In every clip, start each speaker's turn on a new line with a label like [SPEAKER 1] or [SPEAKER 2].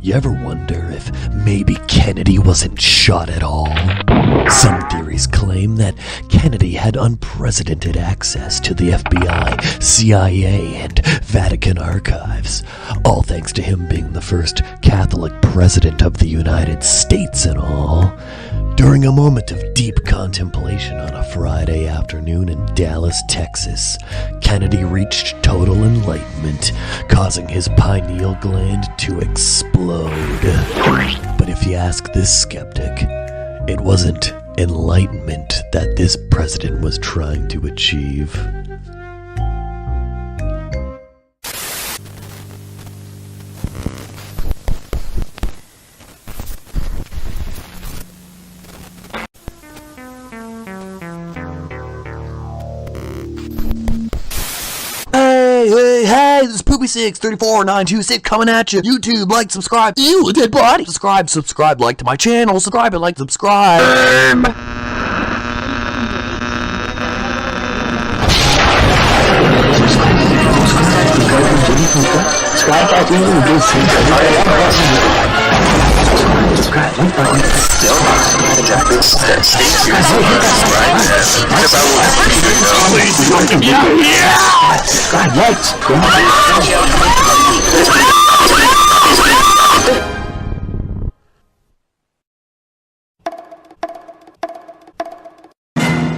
[SPEAKER 1] You ever wonder if maybe Kennedy wasn't shot at all? Some theories claim that Kennedy had unprecedented access to the FBI, CIA, and Vatican archives, all thanks to him being the first Catholic president of the United States and all. During a moment of deep contemplation on a Friday afternoon in Dallas, Texas, Kennedy reached total enlightenment, causing his pineal gland to explode. But if you ask this skeptic, it wasn't enlightenment that this president was trying to achieve. Hey, this is Poopy634926 coming at you. YouTube, like, subscribe. You, a dead body. Subscribe, like to my channel. Subscribe and like, subscribe.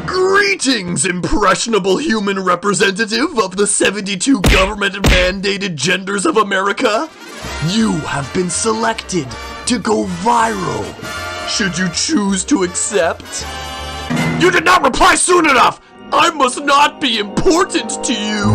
[SPEAKER 1] Greetings, impressionable human representative of the 72 government-mandated genders of America. You have been selected to go viral. Should you choose to accept? You did not reply soon enough! I must not be important to you!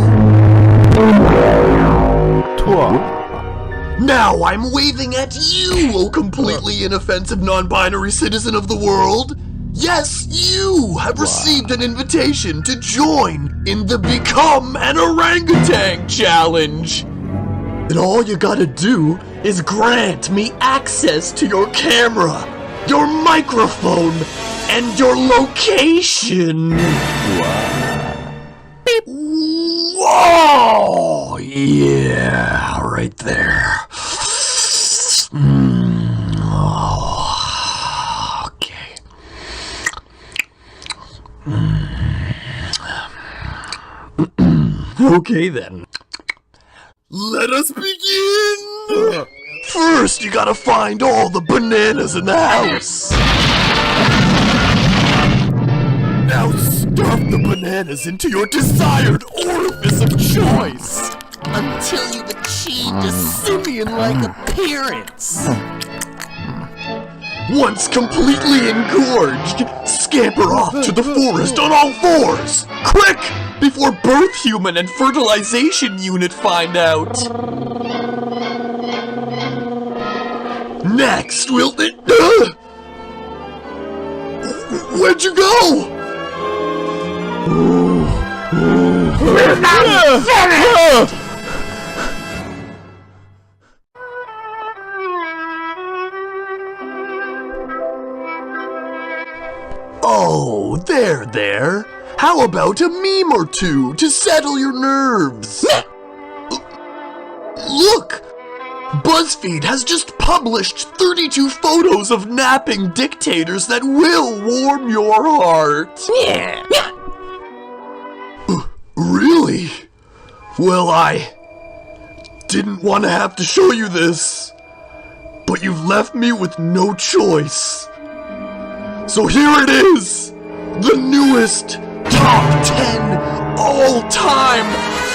[SPEAKER 1] Now I'm waving at you, O completely inoffensive non-binary citizen of the world! Yes, you have received an invitation to join in the Become an Orangutan Challenge! And all you gotta do is grant me access to your camera, your microphone, and your location! Beep. Whoa! Yeah, right there. Oh, okay. Okay then. Let us begin! First, you gotta find all the bananas in the house. Now stuff the bananas into your desired orifice of choice until you've achieved a simian-like appearance. Once completely engorged, scamper off to the forest on all fours! Quick! Before birth human and fertilization unit find out! Next, we'll... Where'd you go? We're not finished! Oh, there. How about a meme or two to settle your nerves? Look! BuzzFeed has just published 32 photos of napping dictators that will warm your heart. Yeah. Really? Well, I didn't want to have to show you this, but you've left me with no choice. So here it is, the newest Top 10 all-time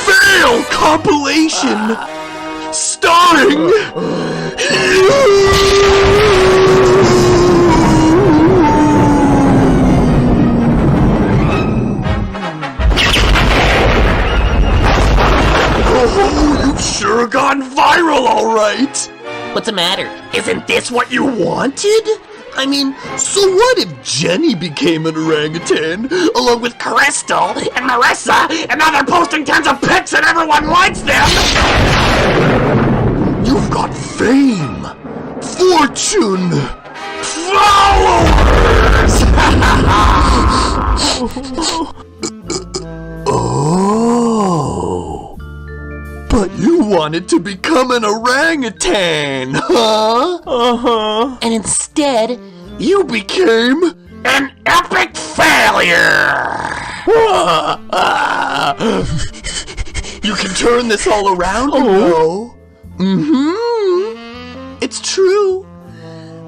[SPEAKER 1] fail compilation, starring you! Oh, you've sure gone viral, all right.
[SPEAKER 2] What's the matter?
[SPEAKER 1] Isn't this what you wanted? I mean, so what if Jenny became an orangutan, along with
[SPEAKER 2] Crystal and Marissa, and now they're posting tons of pics and everyone likes them?
[SPEAKER 1] You've got fame, fortune, followers! Oh, but you
[SPEAKER 3] wanted to become an orangutan, huh? Uh-huh.
[SPEAKER 4] And instead,
[SPEAKER 3] You became
[SPEAKER 2] An epic failure!
[SPEAKER 3] You can turn this all around, you know. Mm-hmm. It's true.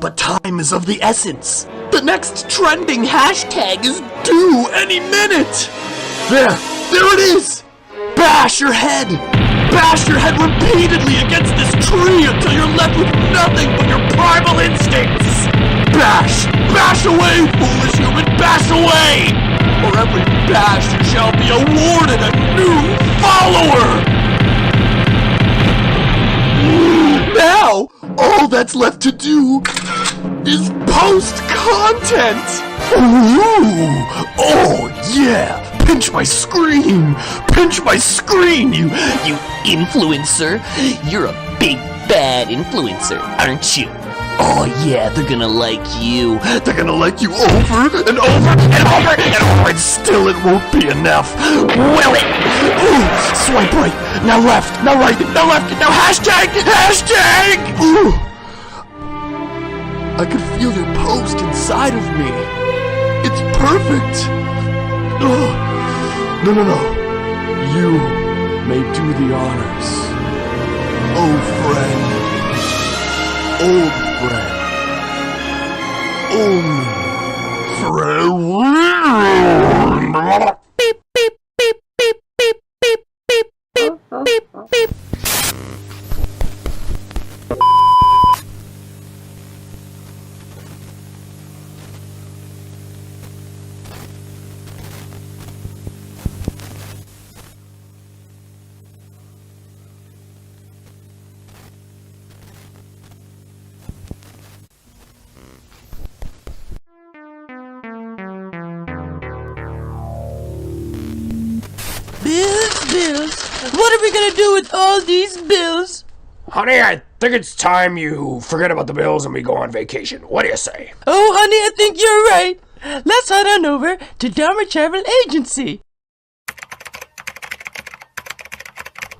[SPEAKER 3] But time is of the essence. The next trending hashtag is due any minute. There it is. Bash your head. Bash your head repeatedly against this tree until you're left with nothing but your primal instincts. Bash away, foolish human, bash away. For every bash you shall be awarded a new follower. Now, all that's left to do is post content. Ooh, oh yeah, pinch my screen, you
[SPEAKER 4] influencer, you're a big bad influencer, aren't you? Oh yeah, they're gonna like you.
[SPEAKER 3] They're gonna like you over and over and over and over, and still it won't be enough, will it? Ooh, swipe right, now left, now right, now left, now hashtag! Ooh, I can feel your post inside of me. It's perfect. Oh, no. You may do the honors. Oh, friend. Old friend. Only friend.
[SPEAKER 4] Beep beep beep beep beep beep beep beep beep beep.
[SPEAKER 5] Bills. What are we gonna do with all these bills?
[SPEAKER 2] Honey, I think it's time you forget about the bills and we go on vacation. What do you say?
[SPEAKER 5] Oh, honey, I think you're right. Let's head on over to Dharma Travel Agency.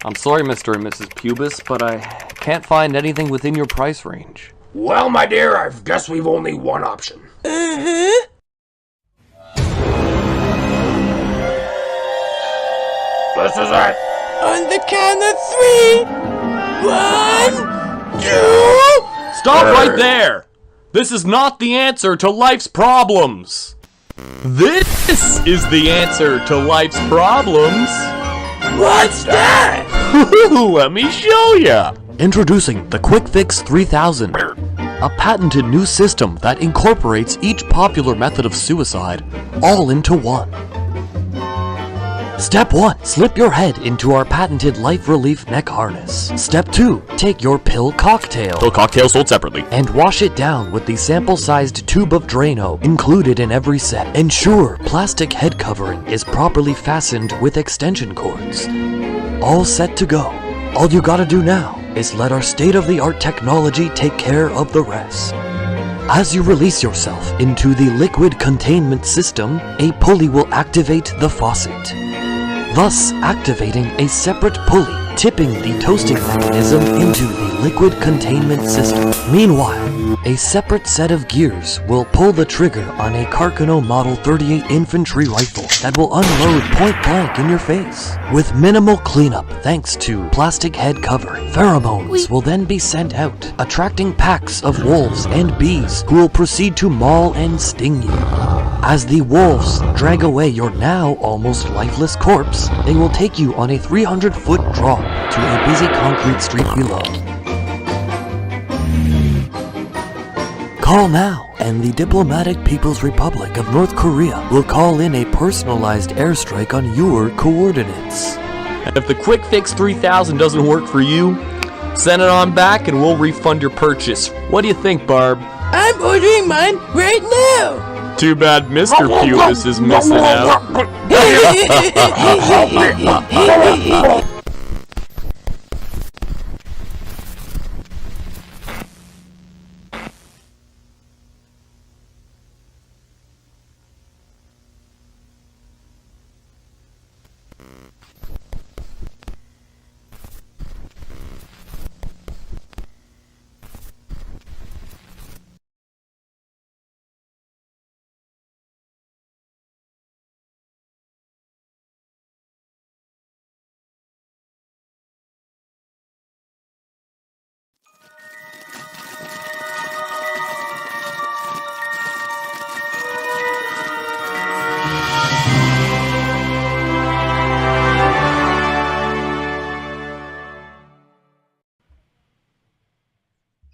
[SPEAKER 6] I'm sorry, Mr. and Mrs. Pubis, but I can't find anything within your price range.
[SPEAKER 2] Well, my dear, I guess we've only one option.
[SPEAKER 5] Uh-huh.
[SPEAKER 2] This is it.
[SPEAKER 5] On the count of 3. 1, 2.
[SPEAKER 6] Stop right there! This is not the answer to life's problems. This is the answer to life's problems.
[SPEAKER 5] What's that?
[SPEAKER 6] Let me show ya.
[SPEAKER 1] Introducing the Quick Fix 3000, a patented new system that incorporates each popular method of suicide all into one. Step 1. Slip your head into our patented Life Relief neck harness. Step 2. Take your pill cocktail
[SPEAKER 6] Cocktail sold separately.
[SPEAKER 1] and wash it down with the sample-sized tube of Drano included in every set. Ensure plastic head covering is properly fastened with extension cords. All set to go. All you gotta do now is let our state-of-the-art technology take care of the rest. As you release yourself into the liquid containment system, a pulley will activate the faucet, thus activating a separate pulley, tipping the toasting mechanism into the liquid containment system. Meanwhile, a separate set of gears will pull the trigger on a Carcano Model 38 infantry rifle that will unload point blank in your face. With minimal cleanup thanks to plastic head covering, pheromones will then be sent out, attracting packs of wolves and bees who will proceed to maul and sting you. As the wolves drag away your now almost lifeless corpse, they will take you on a 300-foot drop to a busy concrete street below. Call now, and the Diplomatic People's Republic of North Korea will call in a personalized airstrike on your coordinates.
[SPEAKER 6] And if the Quick Fix 3000 doesn't work for you, send it on back and we'll refund your purchase. What do you think, Barb?
[SPEAKER 5] I'm ordering mine right now.
[SPEAKER 6] Too bad Mr. Pubis is missing out.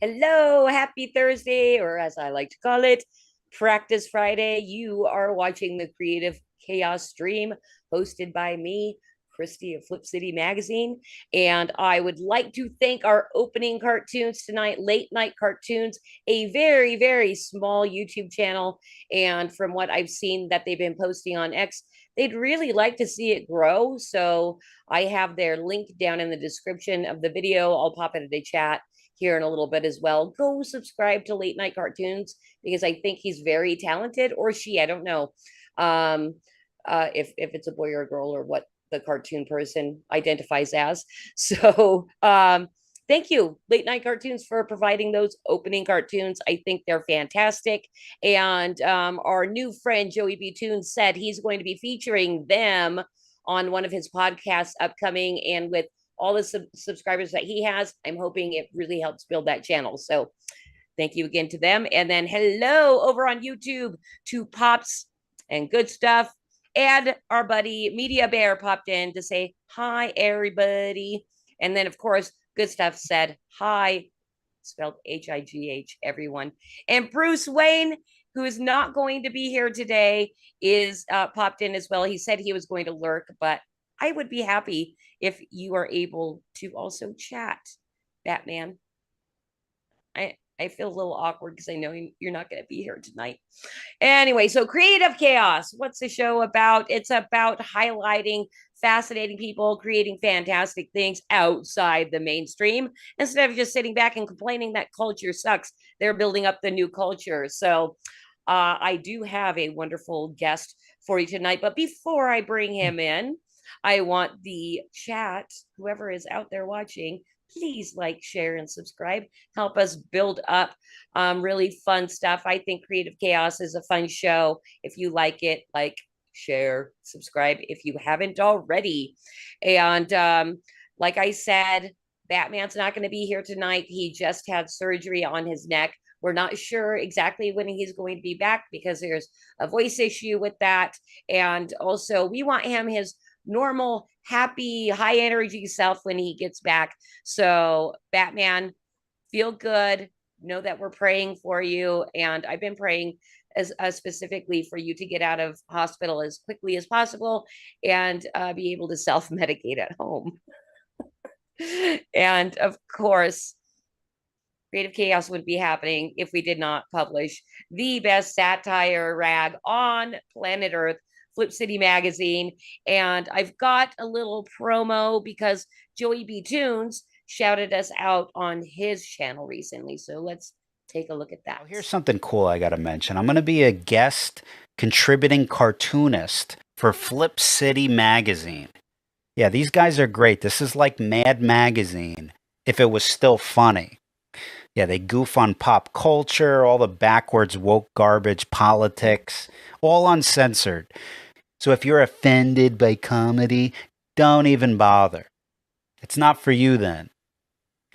[SPEAKER 7] Hello, happy Thursday, or as I like to call it, Practice Friday. You are watching the Creative Chaos stream hosted by me, Christy of Flip City Magazine. And I would like to thank our opening cartoons tonight, Late Night Cartoons, a very, very small YouTube channel. And from what I've seen that they've been posting on X, they'd really like to see it grow. So I have their link down in the description of the video. I'll pop it in the chat here in a little bit as well. Go subscribe to Late Night Cartoons because I think he's very talented, or she, I don't know. If it's a boy or a girl or what the cartoon person identifies as. So thank you, Late Night Cartoons, for providing those opening cartoons. I think they're fantastic. And our new friend Joey B. Toons said he's going to be featuring them on one of his podcasts upcoming, and with all the subscribers that he has, I'm hoping it really helps build that channel. So thank you again to them. And then hello over on YouTube to Pops and Good Stuff. And our buddy Media Bear popped in to say, hi, everybody. And then, of course, Good Stuff said, hi, spelled H-I-G-H, everyone. And Bruce Wayne, who is not going to be here today, is popped in as well. He said he was going to lurk, but I would be happy if you are able to also chat, Batman. I feel a little awkward because I know you're not going to be here tonight. Anyway, so Creative Chaos. What's the show about? It's about highlighting fascinating people creating fantastic things outside the mainstream instead of just sitting back and complaining that culture sucks. They're building up the new culture. So I do have a wonderful guest for you tonight. But before I bring him in, I want the chat, whoever is out there watching, please like, share, and subscribe. Help us build up really fun stuff. I think Creative Chaos is a fun show. If you like it, like, share, subscribe if you haven't already. And like I said, Batman's not going to be here tonight. He just had surgery on his neck. We're not sure exactly when he's going to be back because there's a voice issue with that. And also, we want him his normal, happy, high energy self when he gets back. So, Batman, feel good. Know that we're praying for you. And I've been praying as specifically for you to get out of hospital as quickly as possible and be able to self-medicate at home. And of course, Creative Chaos would be happening if we did not publish the best satire rag on planet Earth, Flip City Magazine. And I've got a little promo because Joey B. Toons shouted us out on his channel recently. So let's take a look at that.
[SPEAKER 8] Well, here's something cool I got to mention. I'm going to be a guest contributing cartoonist for Flip City Magazine. Yeah, these guys are great. This is like Mad Magazine if it was still funny. Yeah, they goof on pop culture, all the backwards woke garbage, politics, all uncensored. So if you're offended by comedy, don't even bother. It's not for you then.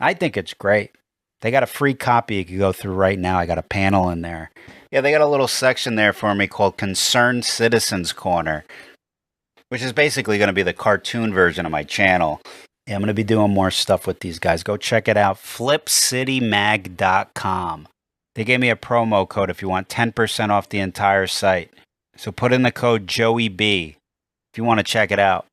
[SPEAKER 8] I think it's great. They got a free copy you can go through right now. I got a panel in there. Yeah, they got a little section there for me called Concerned Citizens Corner, which is basically going to be the cartoon version of my channel. Yeah, I'm going to be doing more stuff with these guys. Go check it out, flipcitymag.com. They gave me a promo code if you want 10% off the entire site. So put in the code JOEYB if you want to check it out.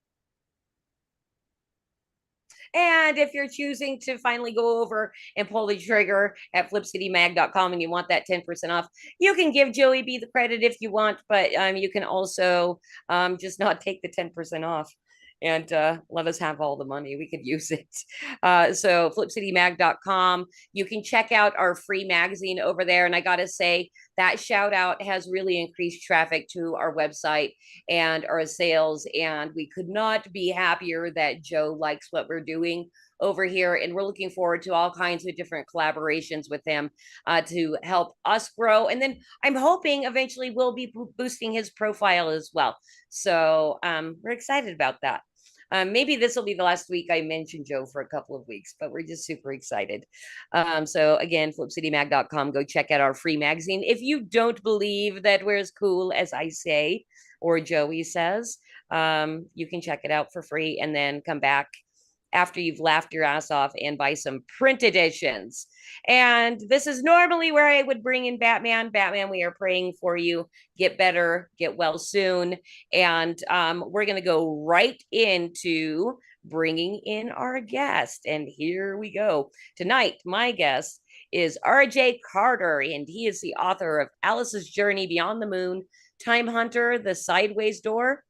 [SPEAKER 7] And if you're choosing to finally go over and pull the trigger at flipcitymag.com and you want that 10% off, you can give Joey B the credit if you want, but you can also just not take the 10% off and let us have all the money. We could use it. So flipcitymag.com. You can check out our free magazine over there. And I got to say, that shout out has really increased traffic to our website and our sales. And we could not be happier that Joe likes what we're doing over here. And we're looking forward to all kinds of different collaborations with him to help us grow. And then I'm hoping eventually we'll be boosting his profile as well. So we're excited about that. Maybe this will be the last week I mention Joe for a couple of weeks, but we're just super excited. So again, flipcitymag.com, go check out our free magazine. If you don't believe that we're as cool as I say, or Joey says, you can check it out for free and then come back after you've laughed your ass off and buy some print editions. And this is normally where I would bring in Batman. Batman, we are praying for you. Get better, get well soon. And we're going to go right into bringing in our guest. And here we go. Tonight, my guest is RJ Carter, and he is the author of Alice's Journey Beyond the Moon, Time Hunter, The Sideways Door,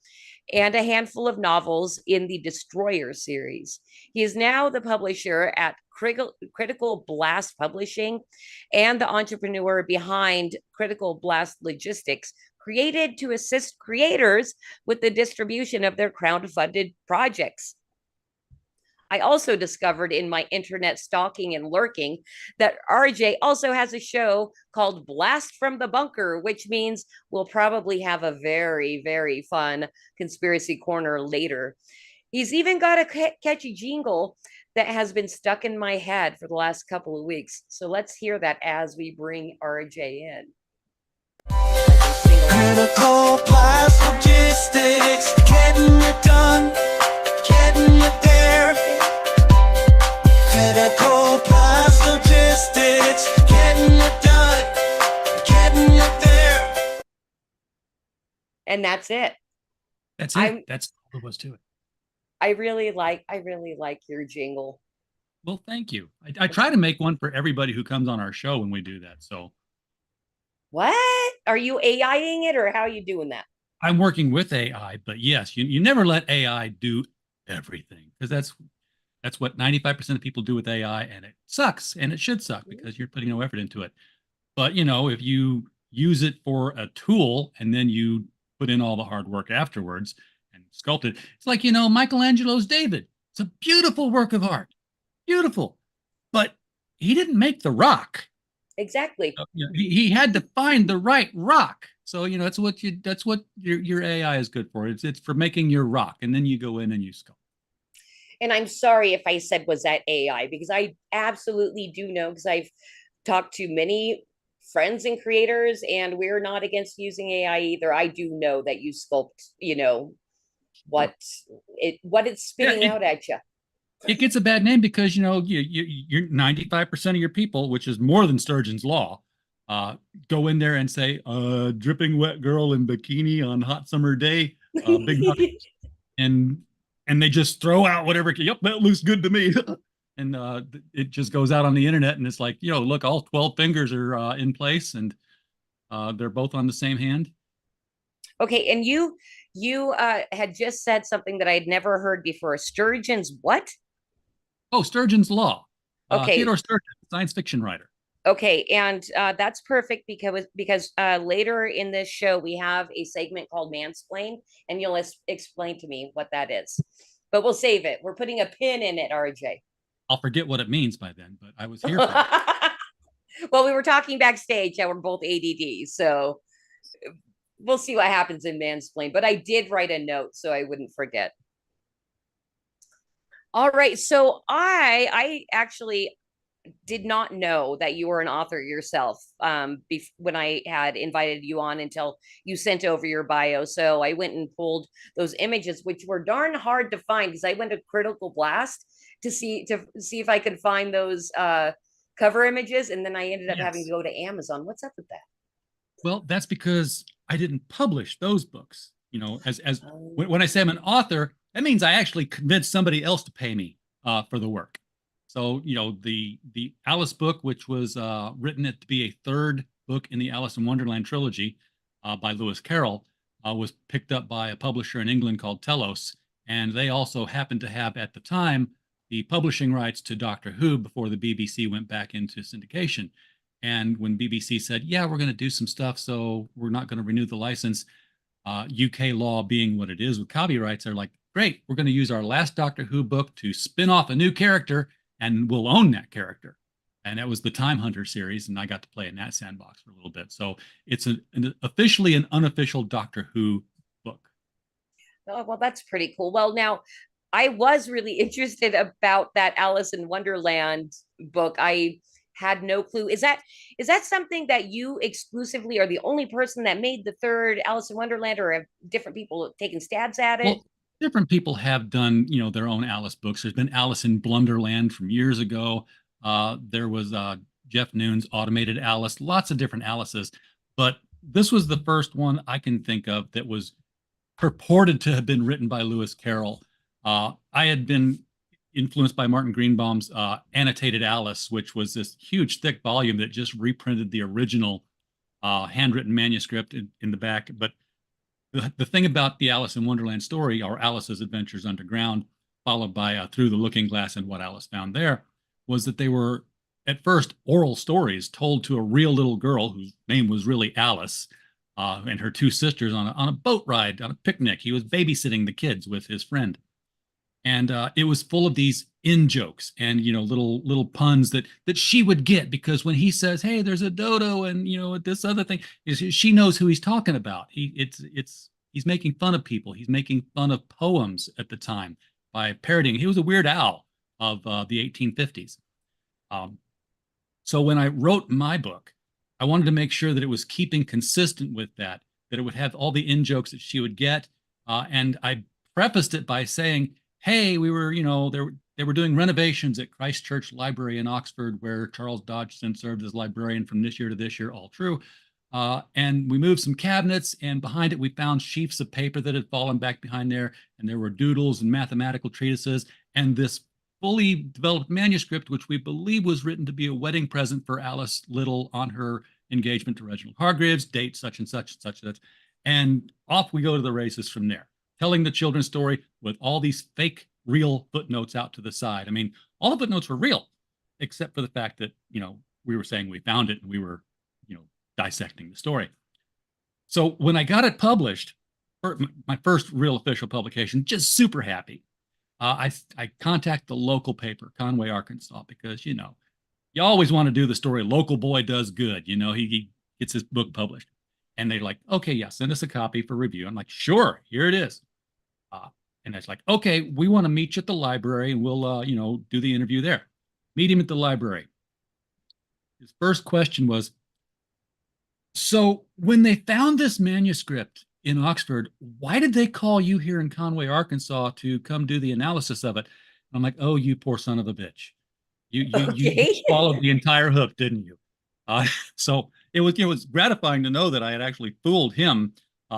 [SPEAKER 7] and a handful of novels in the Destroyer series. He is now the publisher at Critical Blast Publishing and the entrepreneur behind Critical Blast Logistics, created to assist creators with the distribution of their crowdfunded projects. I also discovered in my internet stalking and lurking that RJ also has a show called Blast from the Bunker, which means we'll probably have a very, very fun conspiracy corner later. He's even got a catchy jingle that has been stuck in my head for the last couple of weeks. So let's hear that as we bring RJ in.
[SPEAKER 9] Critical Blast Logistics, getting it done, getting it there. Critical Blast Logistics, getting it done, getting it there.
[SPEAKER 7] And that's it.
[SPEAKER 10] That's it. That's all there was to it.
[SPEAKER 7] I really like your jingle.
[SPEAKER 10] Well, thank you. I try to make one for everybody who comes on our show when we do that. So
[SPEAKER 7] what? Are you AIing it, or how are you doing that?
[SPEAKER 10] I'm working with AI, but yes, you never let AI do everything, because that's what 95% of people do with AI, and it sucks, and it should suck because you're putting no effort into it. But if you use it for a tool and then you put in all the hard work afterwards and sculpt it, it's like Michelangelo's David. It's a beautiful work of art, beautiful, but he didn't make the rock.
[SPEAKER 7] Exactly.
[SPEAKER 10] He had to find the right rock. So that's what your AI is good for. It's for making your rock, and then you go in and you sculpt.
[SPEAKER 7] And I'm sorry if I said, was that AI? Because I absolutely do know, because I've talked to many friends and creators, and we're not against using AI either. I do know that you sculpt, what it's spitting out at you.
[SPEAKER 10] It gets a bad name because you're 95% of your people, which is more than Sturgeon's Law, go in there and say, dripping wet girl in bikini on hot summer day, big and they just throw out whatever. Yep, that looks good to me. And it just goes out on the internet, and it's like, look, all 12 fingers are in place, and they're both on the same hand.
[SPEAKER 7] Okay, and you had just said something that I'd never heard before. Sturgeon's what?
[SPEAKER 10] Oh, Sturgeon's Law.
[SPEAKER 7] Okay.
[SPEAKER 10] Theodore Sturgeon, science fiction writer.
[SPEAKER 7] Okay, and that's perfect because later in this show we have a segment called Mansplain, and you'll explain to me what that is. But we'll save it. We're putting a pin in it, RJ.
[SPEAKER 10] I'll forget what it means by then, but I was here for it.
[SPEAKER 7] Well, we were talking backstage that we're both ADD, so we'll see what happens in Mansplain. But I did write a note so I wouldn't forget. All right, so I actually did not know that you were an author yourself when I had invited you on until you sent over your bio. So I went and pulled those images, which were darn hard to find, because I went to Critical Blast to see if I could find those cover images, and then I ended up having to go to Amazon. What's up with that?
[SPEAKER 10] Well, that's because I didn't publish those books. When I say I'm an author, that means I actually convinced somebody else to pay me for the work. So, the Alice book, which was written to be a third book in the Alice in Wonderland trilogy by Lewis Carroll, was picked up by a publisher in England called Telos. And they also happened to have, at the time, the publishing rights to Doctor Who before the BBC went back into syndication. And when BBC said, yeah, we're going to do some stuff, so we're not going to renew the license, UK law being what it is with copyrights, they're like, great, we're going to use our last Doctor Who book to spin off a new character, and we'll own that character. And that was the Time Hunter series, and I got to play in that sandbox for a little bit. So it's officially an unofficial Doctor Who book.
[SPEAKER 7] Oh, well, that's pretty cool. Well, now, I was really interested about that Alice in Wonderland book. I had no clue. Is that something that you exclusively are the only person that made the third Alice in Wonderland, or have different people taken stabs at it?
[SPEAKER 10] Well, different people have done, their own Alice books. There's been Alice in Blunderland from years ago. There was Jeff Noon's Automated Alice, lots of different Alices. But this was the first one I can think of that was purported to have been written by Lewis Carroll. I had been influenced by Martin Greenbaum's Annotated Alice, which was this huge, thick volume that just reprinted the original handwritten manuscript in the back. But the thing about the Alice in Wonderland story, or Alice's Adventures Underground, followed by Through the Looking Glass and What Alice Found There, was that they were at first oral stories told to a real little girl whose name was really Alice, and her two sisters on a boat ride, on a picnic. He was babysitting the kids with his friend. And it was full of these in jokes and little puns that she would get, because when he says, "Hey, there's a dodo," and this other thing, she knows who he's talking about. He's making fun of people. He's making fun of poems at the time by parodying. He was a Weird Al of the 1850s. So when I wrote my book, I wanted to make sure that it was keeping consistent with that it would have all the in jokes that she would get, and I prefaced it by saying, hey, we were, they were doing renovations at Christ Church Library in Oxford, where Charles Dodgson served as librarian from this year to this year, all true. And we moved some cabinets, and behind it, we found sheafs of paper that had fallen back behind there, and there were doodles and mathematical treatises, and this fully developed manuscript, which we believe was written to be a wedding present for Alice Little on her engagement to Reginald Hargreaves, date such and such and such and such. And off we go to the races from there, telling the children's story with all these fake real footnotes out to the side. I mean, all the footnotes were real, except for the fact that, we were saying we found it and we were, dissecting the story. So when I got it published, my first real official publication, just super happy. I contact the local paper, Conway, Arkansas, because, you always want to do the story. Local boy does good. He gets his book published. And they're like, okay, yeah, send us a copy for review. I'm like, sure, here it is. And it's like, okay, we want to meet you at the library and we'll, do the interview there. Meet him at the library. His first question was, so when they found this manuscript in Oxford, why did they call you here in Conway, Arkansas to come do the analysis of it? And I'm like, oh, you poor son of a bitch. You swallowed the entire hook, didn't you? So it was gratifying to know that I had actually fooled him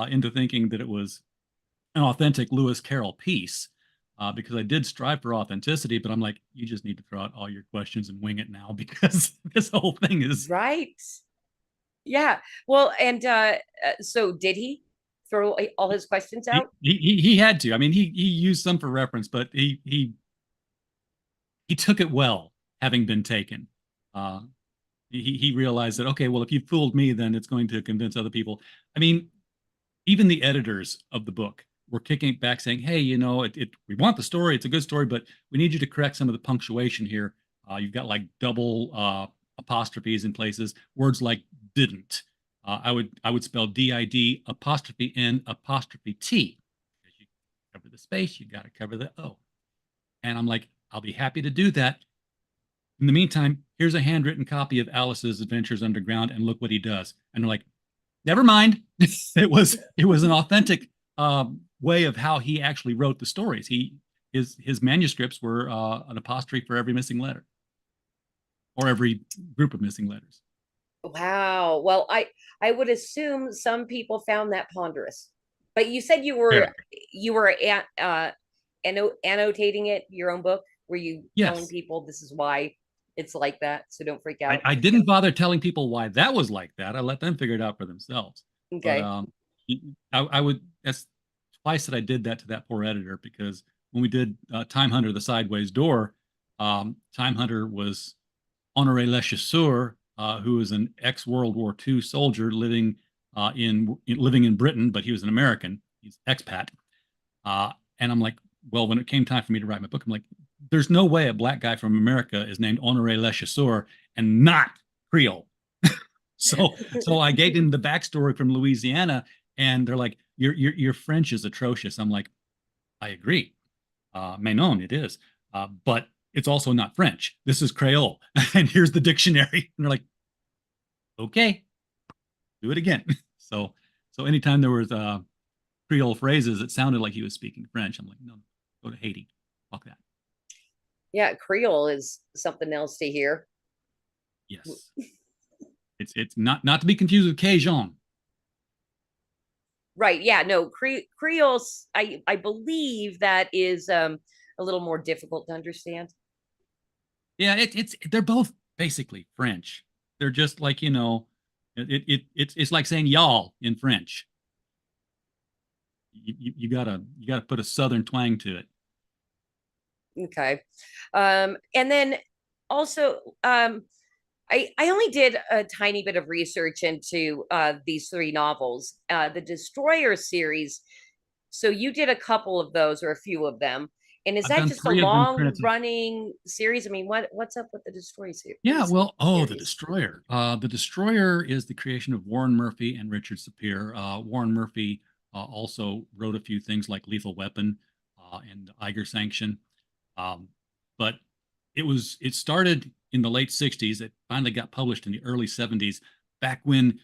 [SPEAKER 10] into thinking that it was an authentic Lewis Carroll piece, because I did strive for authenticity, but I'm like, you just need to throw out all your questions and wing it now, because this whole thing is
[SPEAKER 7] right. Yeah. Well, and so did he throw all his questions out?
[SPEAKER 10] He had to. I mean, he used some for reference, but he took it well, having been taken. He realized that, okay, well, if you fooled me, then it's going to convince other people. I mean, even the editors of the book were kicking it back, saying, hey, we want the story. It's a good story, but we need you to correct some of the punctuation here. You've got like double apostrophes in places, words like didn't. I would spell DID apostrophe N apostrophe T. As you cover the space, you got to cover the O. And I'm like, I'll be happy to do that. In the meantime, here's a handwritten copy of Alice's Adventures Underground, and look what he does. And they're like, never mind. it was an authentic way of how he actually wrote the stories. His manuscripts were an apostrophe for every missing letter, or every group of missing letters.
[SPEAKER 7] Wow. Well, I would assume some people found that ponderous, but you said you were annotating it, your own book. Were you telling people this is why it's like that? So don't freak out.
[SPEAKER 10] I didn't bother telling people why that was like that. I let them figure it out for themselves.
[SPEAKER 7] Okay.
[SPEAKER 10] But, I would. That's twice that I did that to that poor editor, because when we did Time Hunter: The Sideways Door, Time Hunter was Honoré Lechasseur, who was an ex-World War II soldier living in Britain, but he was an American. He's expat. And I'm like, well, when it came time for me to write my book, I'm like, there's no way a black guy from America is named Honoré Lechasseur and not Creole. So I gave him the backstory from Louisiana, and they're like, your French is atrocious. I'm like, I agree. Mais non, it is. But it's also not French. This is Creole. And here's the dictionary. And they're like, okay, do it again. So anytime there was Creole phrases, it sounded like he was speaking French. I'm like, no, go to Haiti. Fuck that.
[SPEAKER 7] Yeah, Creole is something else to hear.
[SPEAKER 10] Yes. It's not to be confused with Cajun.
[SPEAKER 7] Right. Yeah. No, Creole. I believe that is a little more difficult to understand.
[SPEAKER 10] Yeah, they're both basically French. They're just like, you know, it's like saying y'all in French. You gotta put a southern twang to it.
[SPEAKER 7] Okay. And then also, I only did a tiny bit of research into these three novels, the Destroyer series. So you did a couple of those or a few of them. And is
[SPEAKER 10] I've
[SPEAKER 7] that
[SPEAKER 10] done
[SPEAKER 7] just a
[SPEAKER 10] 3 of them
[SPEAKER 7] long
[SPEAKER 10] credited.
[SPEAKER 7] running series? I mean, what's up with the Destroyer series?
[SPEAKER 10] Yeah, well, the
[SPEAKER 7] series?
[SPEAKER 10] Destroyer. The Destroyer is the creation of Warren Murphy and Richard Sapir. Warren Murphy also wrote a few things like Lethal Weapon and Eiger Sanction. But it started in the late 60s. It finally got published in the early 70s, back when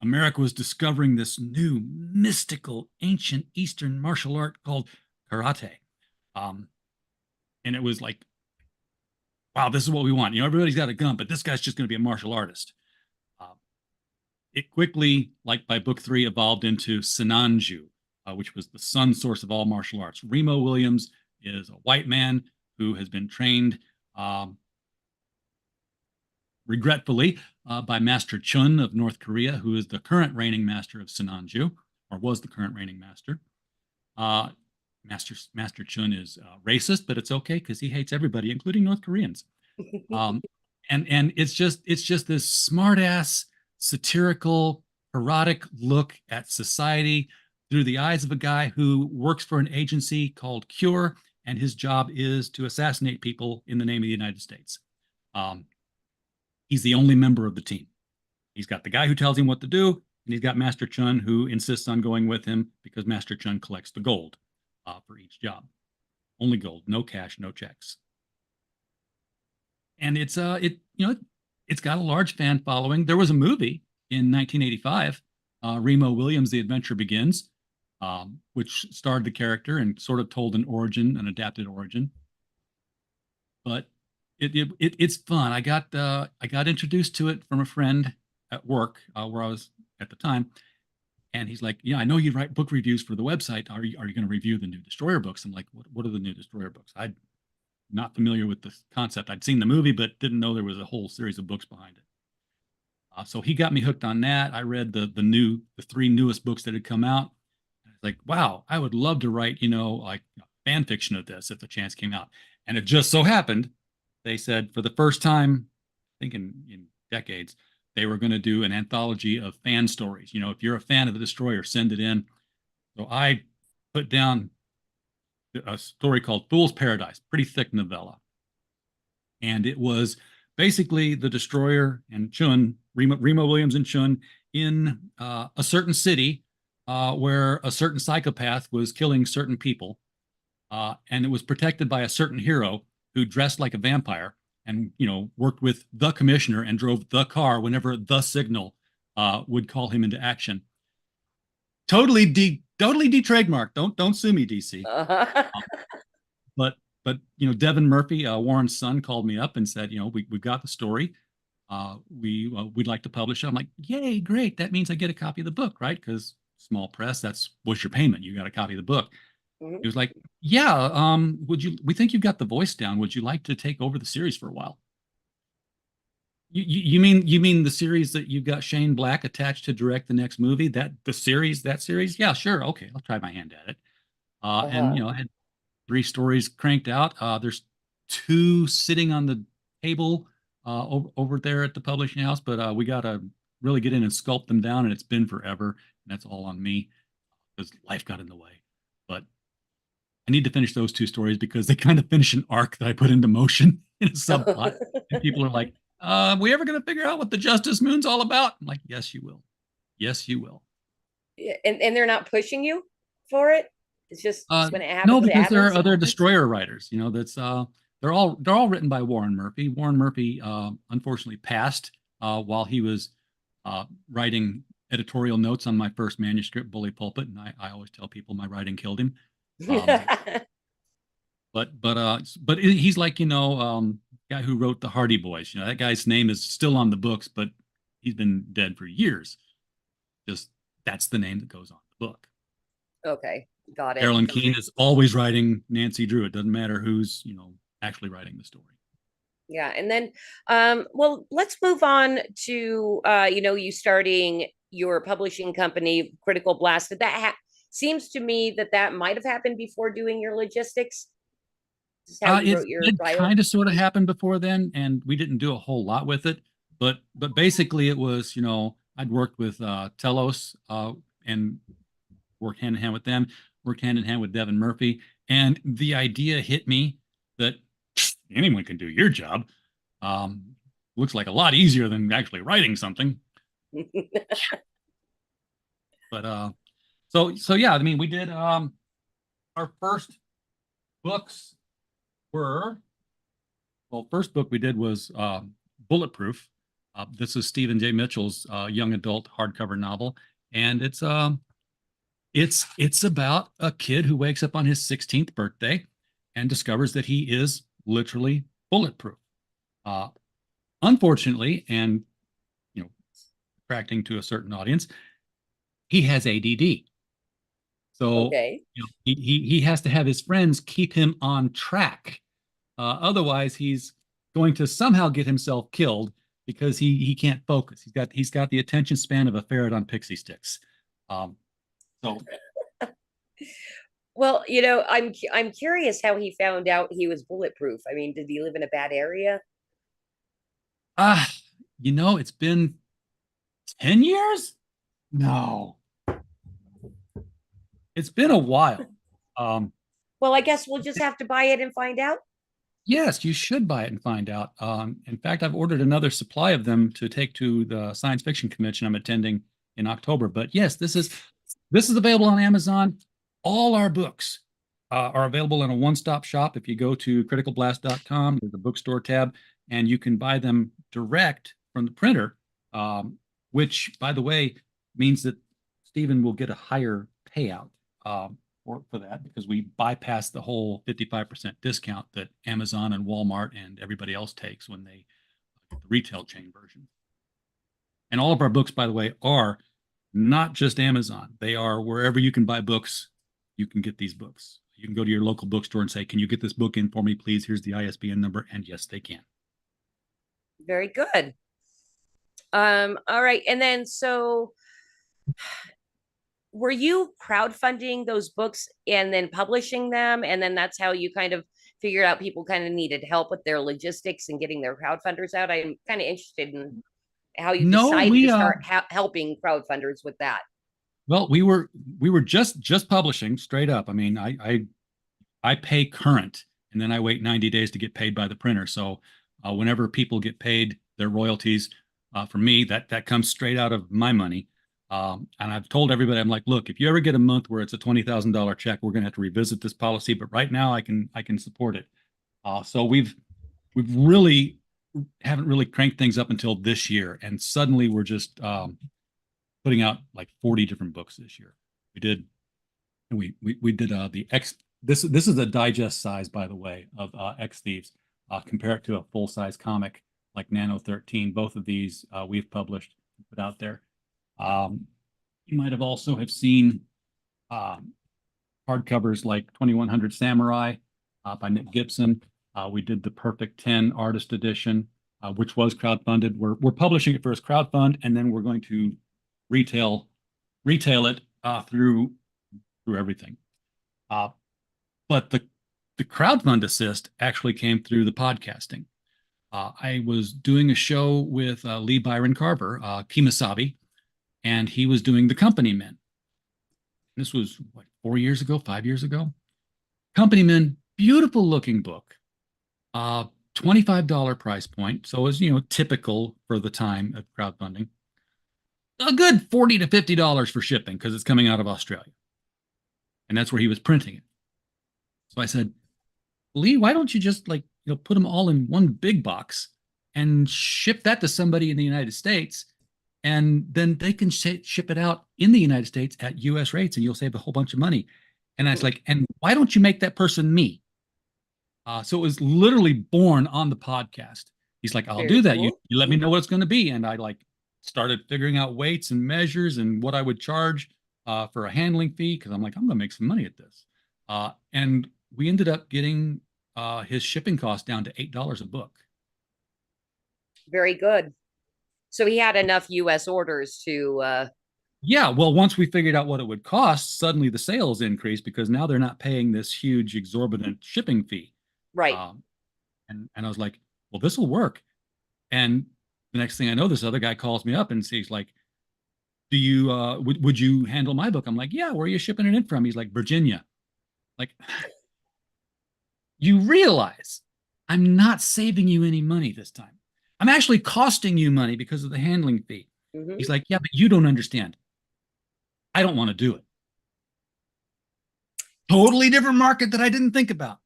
[SPEAKER 10] America was discovering this new mystical ancient Eastern martial art called karate. And it was like, wow, this is what we want. You know, everybody's got a gun, but this guy's just going to be a martial artist. It quickly, like by book 3, evolved into Sinanju, which was the sun source of all martial arts. Remo Williams is a white man who has been trained, regretfully, by Master Chun of North Korea, who is the current reigning master of Sinanju, or was the current reigning master. Master Chun is racist, but it's okay because he hates everybody, including North Koreans. And it's just this smart ass, satirical, erotic look at society through the eyes of a guy who works for an agency called Cure, and his job is to assassinate people in the name of the United States. He's the only member of the team. He's got the guy who tells him what to do, and he's got Master Chun who insists on going with him because Master Chun collects the gold for each job. Only gold, no cash, no checks. And it's got a large fan following. There was a movie in 1985, Remo Williams' The Adventure Begins, which starred the character and sort of told an adapted origin. But it's fun. I got introduced to it from a friend at work where I was at the time, and he's like, "Yeah, I know you write book reviews for the website. Are you going to review the new Destroyer books?" I'm like, "What are the new Destroyer books?" I'm not familiar with the concept. I'd seen the movie, but didn't know there was a whole series of books behind it. So he got me hooked on that. I read the 3 newest books that had come out. I was like, wow, I would love to write, like fan fiction of this if the chance came out. And it just so happened, they said for the first time, I think in decades, they were going to do an anthology of fan stories. If you're a fan of the Destroyer, send it in. So I put down a story called Fool's Paradise, pretty thick novella. And it was basically the Destroyer and Chun, Remo Williams and Chun, in a certain city where a certain psychopath was killing certain people. And it was protected by a certain hero who dressed like a vampire and, worked with the commissioner and drove the car whenever the signal would call him into action. Totally de-trademark. Don't sue me, DC. But Devin Murphy, Warren's son, called me up and said, we've got the story. We'd like to publish it. I'm like, yay, great. That means I get a copy of the book, right? Because small press, what's your payment? You got a copy of the book.
[SPEAKER 7] Mm-hmm.
[SPEAKER 10] He was like, yeah, we think you've got the voice down. Would you like to take over the series for a while? You mean the series that you've got Shane Black attached to direct the next movie? That series? Yeah, sure. Okay, I'll try my hand at it. And I had 3 stories cranked out. There's 2 sitting on the table over there at the publishing house, but we got to really get in and sculpt them down, and it's been forever, and that's all on me because life got in the way. But I need to finish those 2 stories because they kind of finish an arc that I put into motion in a subplot. And people are like, we ever going to figure out what the Justice Moon's all about? I'm like, yes, you will. Yes, you will.
[SPEAKER 7] Yeah, and they're not pushing you for it? It's just when it happens.
[SPEAKER 10] No, because there are other Destroyer writers. That's they're all written by Warren Murphy. Warren Murphy unfortunately passed while he was writing editorial notes on my first manuscript, Bully Pulpit, and I always tell people my writing killed him. But he's like, guy who wrote the Hardy Boys. That guy's name is still on the books, but he's been dead for years. Just that's the name that goes on the book.
[SPEAKER 7] Okay, got it.
[SPEAKER 10] Carolyn Keene is always writing Nancy Drew. It doesn't matter who's, actually writing the story.
[SPEAKER 7] Yeah, and then, well, let's move on to, you starting your publishing company, Critical Blast. Did that seems to me that might have happened before doing your logistics? This is how you wrote your
[SPEAKER 10] It
[SPEAKER 7] bio?
[SPEAKER 10] kind of sort of happened before then, and we didn't do a whole lot with it. But basically, it was, I'd worked with Telos and worked hand in hand with them, worked hand in hand with Devin Murphy, and the idea hit me that anyone can do your job. Looks like a lot easier than actually writing something. But so yeah, I mean, we did our first books were, first book we did was Bulletproof. This is Stephen J. Mitchell's young adult hardcover novel, and it's about a kid who wakes up on his 16th birthday and discovers that he is literally bulletproof. Unfortunately, and attracting to a certain audience, he has ADD. So
[SPEAKER 7] Okay.
[SPEAKER 10] he has to have his friends keep him on track. Otherwise, he's going to somehow get himself killed because he can't focus. He's got the attention span of a ferret on pixie sticks. So.
[SPEAKER 7] Well, I'm curious how he found out he was bulletproof. I mean, did he live in a bad area?
[SPEAKER 10] It's been 10 years? No. It's been a while.
[SPEAKER 7] Well, I guess we'll just have to buy it and find out.
[SPEAKER 10] Yes, you should buy it and find out. In fact, I've ordered another supply of them to take to the science fiction convention I'm attending in October. But yes, this is available on Amazon. All our books are available in a one-stop shop. If you go to criticalblast.com, there's a bookstore tab, and you can buy them direct from the printer, which, by the way, means that Stephen will get a higher payout for that, because we bypass the whole 55% discount that Amazon and Walmart and everybody else takes when they get the retail chain version. And all of our books, by the way, are not just Amazon. They are wherever you can buy books, you can get these books. You can go to your local bookstore and say, can you get this book in for me, please? Here's the ISBN number. And yes, they can.
[SPEAKER 7] Very good. All right. And then, so were you crowdfunding those books and then publishing them? And then that's how you kind of figured out people kind of needed help with their logistics and getting their crowdfunders out? I'm kind of interested in how you decided to start helping crowdfunders with that.
[SPEAKER 10] Well, we were just publishing straight up. I mean, I pay current, and then I wait 90 days to get paid by the printer. So whenever people get paid their royalties from me, that comes straight out of my money. And I've told everybody, I'm like, look, if you ever get a month where it's a $20,000 check, we're going to have to revisit this policy. But right now, I can support it. So we've really haven't really cranked things up until this year, and suddenly we're just putting out like 40 different books this year. We did the X. This is a digest size, by the way, of X Thieves. Compare it to a full size comic like Nano 13. Both of these we've published and put out there. You might have also have seen hardcovers like 2100 Samurai by Nick Gibson. We did the Perfect 10 Artist Edition, which was crowdfunded. We're publishing it first crowdfund, and then we're going to retail it through everything. But the crowdfund assist actually came through the podcasting. I was doing a show with Lee Byron Carver, Kemosabe, and he was doing The Company Men. This was, 5 years ago? Company Men, beautiful looking book. $25 price point. So it was, typical for the time of crowdfunding. A good $40 to $50 for shipping because it's coming out of Australia. And that's where he was printing it. So I said, Lee, why don't you just put them all in one big box and ship that to somebody in the United States, and then they can ship it out in the United States at U.S. rates, and you'll save a whole bunch of money. And I was like, and why don't you make that person me? So it was literally born on the podcast. He's like, I'll
[SPEAKER 7] Very
[SPEAKER 10] do that.
[SPEAKER 7] cool.
[SPEAKER 10] You let me know what it's going to be. And I like started figuring out weights and measures and what I would charge for a handling fee, because I'm like, I'm going to make some money at this. And we ended up getting his shipping cost down to $8 a book.
[SPEAKER 7] Very good. So he had enough U.S. orders to.
[SPEAKER 10] Yeah, well, once we figured out what it would cost, suddenly the sales increased because now they're not paying this huge exorbitant shipping fee.
[SPEAKER 7] Right.
[SPEAKER 10] And I was like, well, this will work. And the next thing I know, this other guy calls me up and he's like, do you, would you handle my book? I'm like, yeah, where are you shipping it in from? He's like, Virginia. Like, you realize I'm not saving you any money this time. I'm actually costing you money because of the handling fee.
[SPEAKER 7] Mhm.
[SPEAKER 10] He's like, yeah, but you don't understand. I don't want to do it. Totally different market that I didn't think about.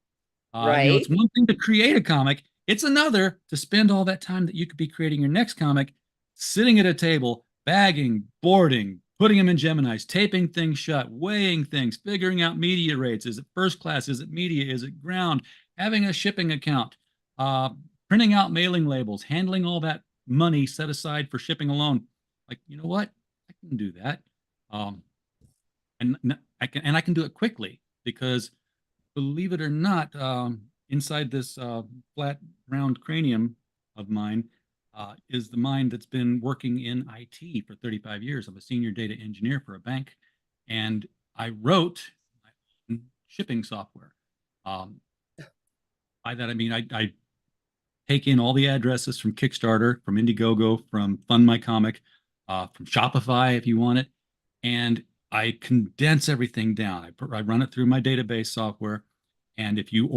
[SPEAKER 7] Right.
[SPEAKER 10] It's one thing to create a comic. It's another to spend all that time that you could be creating your next comic, sitting at a table, bagging, boarding, putting them in Geminis, taping things shut, weighing things, figuring out media rates. Is it first class? Is it media? Is it ground? Having a shipping account, printing out mailing labels, handling all that money set aside for shipping alone. Like, you know what? I can do that. And I can do it quickly because, believe it or not, inside this flat round cranium of mine is the mind that's been working in IT for 35 years. I'm a senior data engineer for a bank, and I wrote my own shipping software. By that I mean I take in all the addresses from Kickstarter, from Indiegogo, from Fund My Comic, from Shopify if you want it, and I condense everything down. I run it through my database software, and if you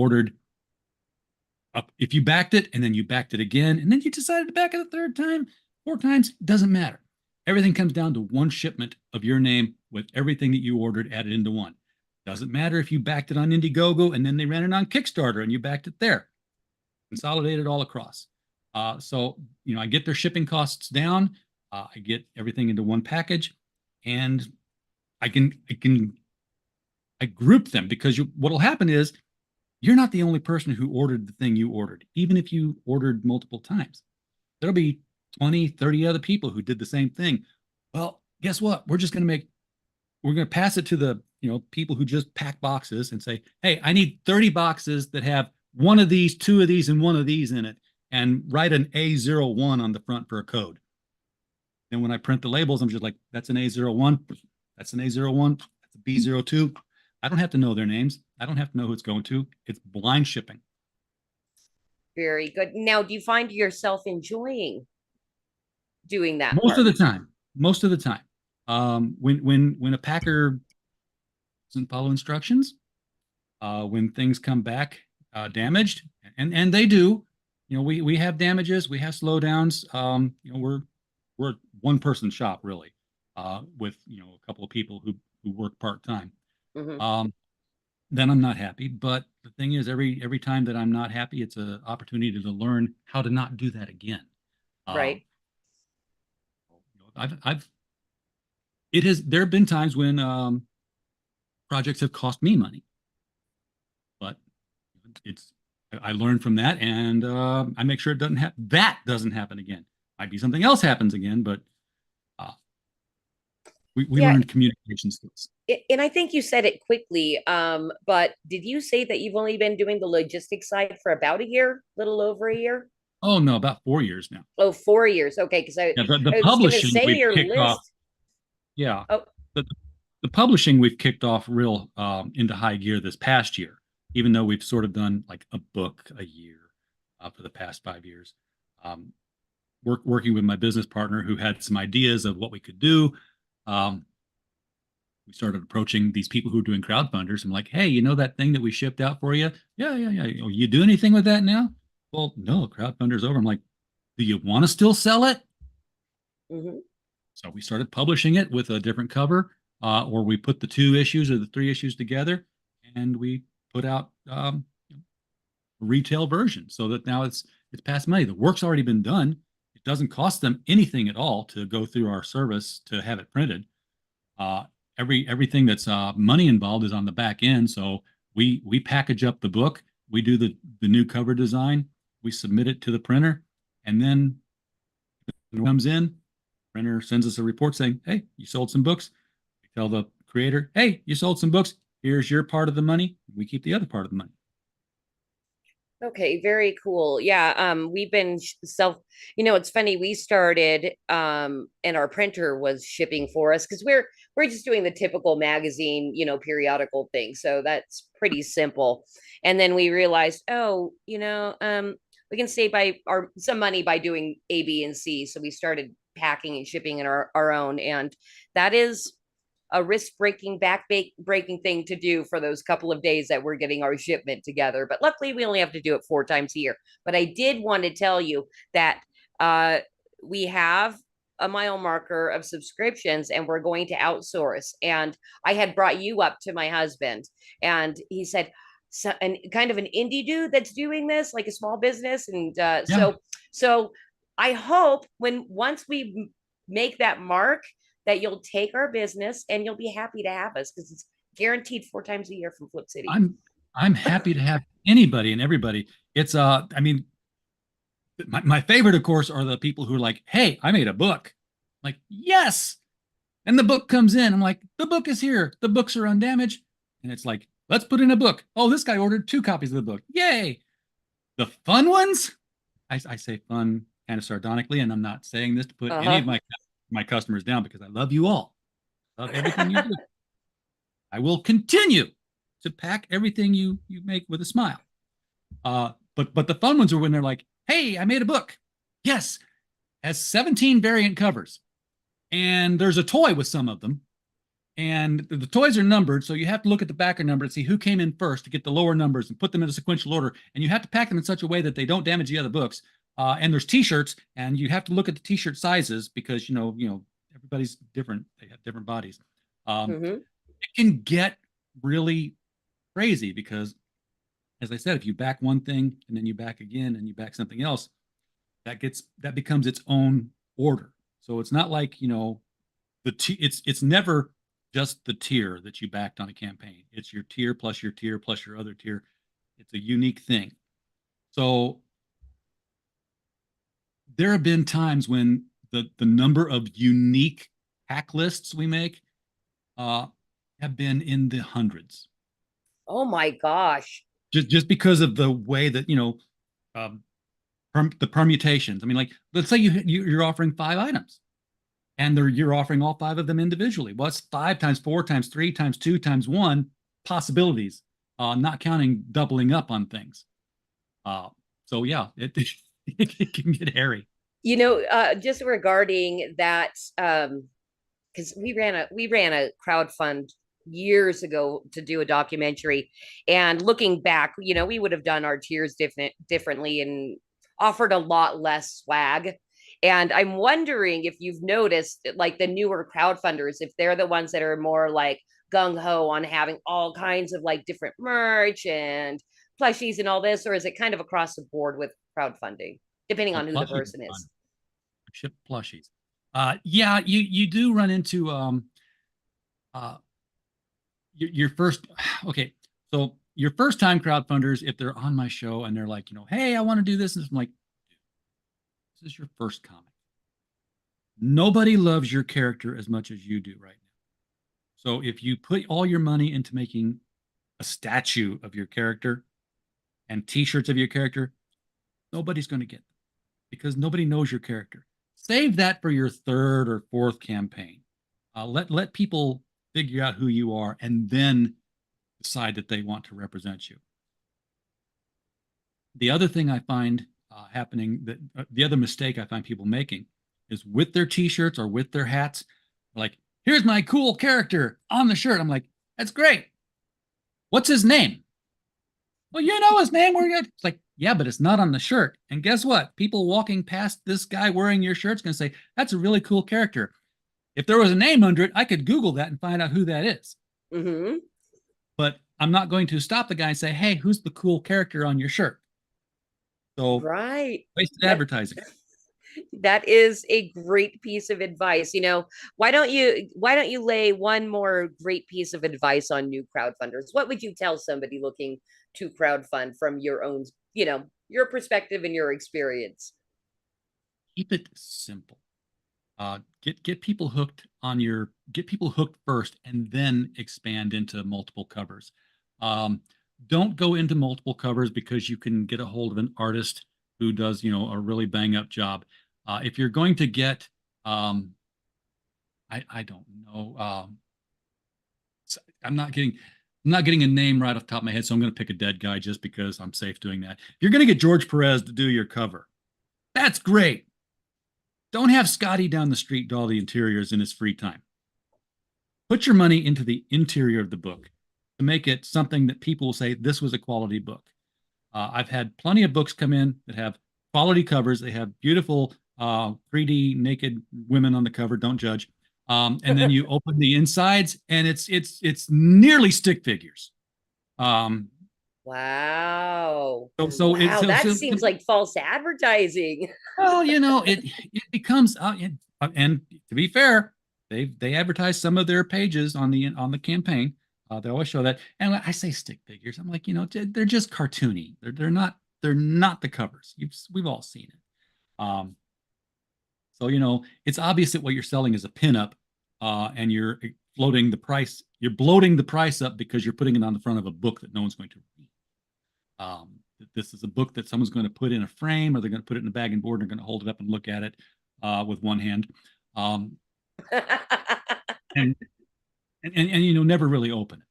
[SPEAKER 10] backed it and then you backed it again, and then you decided to back it a third time, 4 times, doesn't matter. Everything comes down to one shipment of your name with everything that you ordered added into one. Doesn't matter if you backed it on Indiegogo and then they ran it on Kickstarter and you backed it there. Consolidate it all across. So, I get their shipping costs down. I get everything into one package, and I group them because what'll happen is you're not the only person who ordered the thing you ordered. Even if you ordered multiple times, there'll be 20, 30 other people who did the same thing. Well, guess what? We're going to pass it to the, people who just pack boxes and say, hey, I need 30 boxes that have one of these, 2 of these, and 1 of these in it, and write an A01 on the front for a code. And when I print the labels, I'm just like, that's an A01, that's an A01, that's a B02. I don't have to know their names. I don't have to know who it's going to. It's blind shipping.
[SPEAKER 7] Very good. Now, do you find yourself enjoying doing that?
[SPEAKER 10] Most of the time. When a packer doesn't follow instructions, when things come back damaged, and they do, we have damages, we have slowdowns. We're a one-person shop really, with a couple of people who work part-time.
[SPEAKER 7] Mhm.
[SPEAKER 10] Then I'm not happy. But the thing is, every time that I'm not happy, it's an opportunity to learn how to not do that again.
[SPEAKER 7] Right.
[SPEAKER 10] There have been times when projects have cost me money, but I learned from that, and I make sure that doesn't happen again. Might be something else happens again, but we
[SPEAKER 7] Yeah.
[SPEAKER 10] learned communication skills.
[SPEAKER 7] And I think you said it quickly, but did you say that you've only been doing the logistics side for about a year, little over a year?
[SPEAKER 10] Oh no, about 4 years now.
[SPEAKER 7] Oh, 4 years. Okay, because
[SPEAKER 10] Yeah, the
[SPEAKER 7] I was gonna
[SPEAKER 10] publishing
[SPEAKER 7] say
[SPEAKER 10] we've
[SPEAKER 7] your
[SPEAKER 10] kicked
[SPEAKER 7] list.
[SPEAKER 10] off. Yeah,
[SPEAKER 7] Oh,
[SPEAKER 10] the publishing we've kicked off real into high gear this past year, even though we've sort of done like a book a year for the past 5 years. Working with my business partner who had some ideas of what we could do. We started approaching these people who are doing crowdfunders. I'm like, hey, that thing that we shipped out for you? Yeah. You do anything with that now? Well, no, crowdfunder's over. I'm like, do you want to still sell it?
[SPEAKER 7] mhm.
[SPEAKER 10] So we started publishing it with a different cover, or we put the 2 issues or the 3 issues together, and we put out a retail version so that now it's past money. The work's already been done. It doesn't cost them anything at all to go through our service to have it printed. Everything that's money involved is on the back end. So we package up the book, we do the new cover design, we submit it to the printer, and then when it comes in, printer sends us a report saying, "Hey, you sold some books." We tell the creator, "Hey, you sold some books. Here's your part of the money. We keep the other part of the money."
[SPEAKER 7] Okay, very cool. Yeah, we've been it's funny, we started and our printer was shipping for us because we're just doing the typical magazine, periodical thing. So that's pretty simple. And then we realized, we can save some money by doing A, B, and C. So we started packing and shipping in our own. And that is a risk-breaking, back-breaking thing to do for those couple of days that we're getting our shipment together. But luckily, we only have to do it 4 times a year. But I did want to tell you that we have a mile marker of subscriptions and we're going to outsource. And I had brought you up to my husband and he said, and kind of an indie dude that's doing this, like a small business. And so I hope once we make that mark, that you'll take our business and you'll be happy to have us because it's guaranteed 4 times a year from Flip City.
[SPEAKER 10] I'm happy to have anybody and everybody. It's my favorite, of course, are the people who are like, "Hey, I made a book." I'm like, yes. And the book comes in. I'm like, the book is here. The books are undamaged. And it's like, let's put in a book. Oh, this guy ordered 2 copies of the book. Yay. The fun ones, I say fun kind of sardonically, and I'm not saying this to put any of my customers down because I love you all. Love everything you do. I will continue to pack everything you make with a smile. But the fun ones are when they're like, "Hey, I made a book. Yes, has 17 variant covers. And there's a toy with some of them. And the toys are numbered, so you have to look at the backer number and see who came in first to get the lower numbers and put them in a sequential order. And you have to pack them in such a way that they don't damage the other books. And there's T-shirts, and you have to look at the T-shirt sizes because everybody's different. They have different bodies. It can get really crazy because, as I said, if you back one thing and then you back again and you back something else, that becomes its own order. So it's not like it's never just the tier that you backed on a campaign. It's your tier plus your other tier. It's a unique thing. So there have been times when the number of unique hack lists we make have been in the hundreds.
[SPEAKER 7] Oh my gosh.
[SPEAKER 10] Just because of the way that, the permutations. I mean, like, let's say you're offering 5 items and you're offering all 5 of them individually. Well, it's 5 times 4 times 3 times 2 times 1 possibilities, not counting doubling up on things. So yeah, it can get hairy.
[SPEAKER 7] Just regarding that, because we ran a crowdfund years ago to do a documentary, and looking back, we would have done our tiers differently and offered a lot less swag. And I'm wondering if you've noticed, like, the newer crowdfunders, if they're the ones that are more like gung-ho on having all kinds of like different merch and plushies and all this, or is it kind of across the board with crowdfunding, depending on who the person is?
[SPEAKER 10] Ship plushies. Yeah, you do run into your first. Okay, so your first time crowdfunders, if they're on my show and they're like, "Hey, I want to do this," and I'm like, "This is your first comic. Nobody loves your character as much as you do right now. So if you put all your money into making a statue of your character and T-shirts of your character, nobody's going to get them because nobody knows your character. Save that for your 3rd or 4th campaign. Let people figure out who you are and then decide that they want to represent you." The other thing I find happening, that the other mistake I find people making, is with their T-shirts or with their hats, like, "Here's my cool character on the shirt." I'm like, "That's great. What's his name?" "Well, you know his name. It's like, "Yeah, but it's not on the shirt." And guess what? People walking past this guy wearing your shirt's going to say, "That's a really cool character." If there was a name under it, I could Google that and find out who that is.
[SPEAKER 7] Mm-hmm.
[SPEAKER 10] But I'm not going to stop the guy and say, "Hey, who's the cool character on your shirt?" So
[SPEAKER 7] right,
[SPEAKER 10] wasted advertising.
[SPEAKER 7] That is a great piece of advice. Why don't you lay one more great piece of advice on new crowdfunders? What would you tell somebody looking to crowdfund from your own, your perspective and your experience?
[SPEAKER 10] Keep it simple. Get people hooked get people hooked first, and then expand into multiple covers. Don't go into multiple covers because you can get a hold of an artist who does a really bang up job. If you're going to get, I don't know. I'm not getting a name right off the top of my head, so I'm going to pick a dead guy just because I'm safe doing that. If you're going to get George Perez to do your cover, that's great. Don't have Scotty down the street do all the interiors in his free time. Put your money into the interior of the book to make it something that people will say, this was a quality book. I've had plenty of books come in that have quality covers. They have beautiful 3D naked women on the cover. Don't judge. And then you open the insides, and it's nearly stick figures.
[SPEAKER 7] Wow.
[SPEAKER 10] So
[SPEAKER 7] that seems like false advertising.
[SPEAKER 10] Well, it becomes and to be fair, they advertise some of their pages on the campaign. They always show that, and I say stick figures. I'm like, they're just cartoony. They're not the covers. We've all seen it. So it's obvious that what you're selling is a pinup, and you're floating the price. You're bloating the price up because you're putting it on the front of a book that no one's going to read. This is a book that someone's going to put in a frame, or they're going to put it in a bag and board, and they're going to hold it up and look at it with one hand, and never really open it.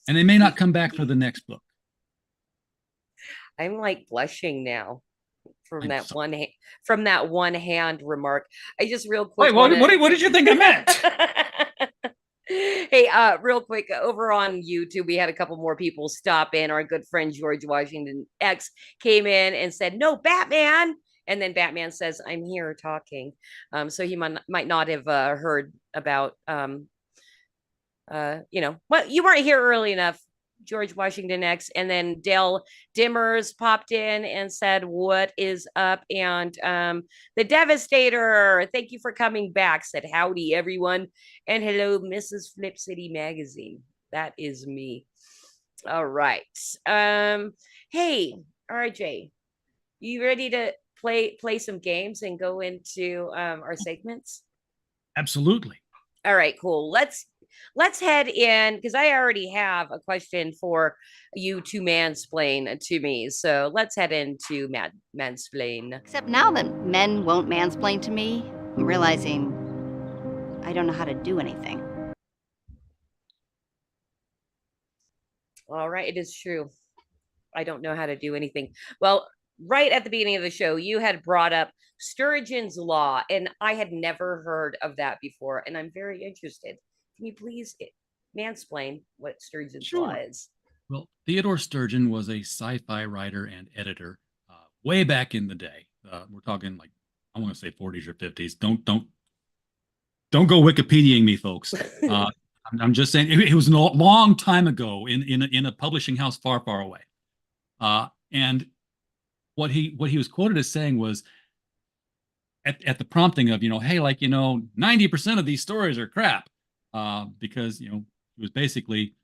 [SPEAKER 10] And they may not come back for the next book.
[SPEAKER 7] I'm like blushing now from that one hand remark. I just real quick.
[SPEAKER 10] Wait, what did you think I meant?
[SPEAKER 7] Hey, real quick, over on YouTube, we had a couple more people stop in. Our good friend George Washington X came in and said, "No, Batman." And then Batman says, "I'm here talking." So he might not have heard about, well, you weren't here early enough, George Washington X. And then Dale Dimmers popped in and said, "What is up?" And the Devastator, thank you for coming back, said, "Howdy, everyone. And hello, Mrs. Flip City Magazine." That is me. All right. Hey, RJ, you ready to play some games and go into our segments?
[SPEAKER 10] Absolutely.
[SPEAKER 7] All right, cool. Let's head in, because I already have a question for you to mansplain to me. So let's head into mansplain.
[SPEAKER 11] Except now that men won't mansplain to me, I'm realizing I don't know how to do anything.
[SPEAKER 7] All right, it is true. I don't know how to do anything. Well, right at the beginning of the show, you had brought up Sturgeon's Law, and I had never heard of that before, and I'm very interested. Can you please mansplain what Sturgeon's Law is?
[SPEAKER 10] Well, Theodore Sturgeon was a sci-fi writer and editor way back in the day. We're talking like, I want to say 40s or 50s. Don't go Wikipediaing me, folks. I'm just saying it was a long time ago in a publishing house far, far away. And what he was quoted as saying was, at the prompting of, hey, 90% of these stories are crap. Because he was basically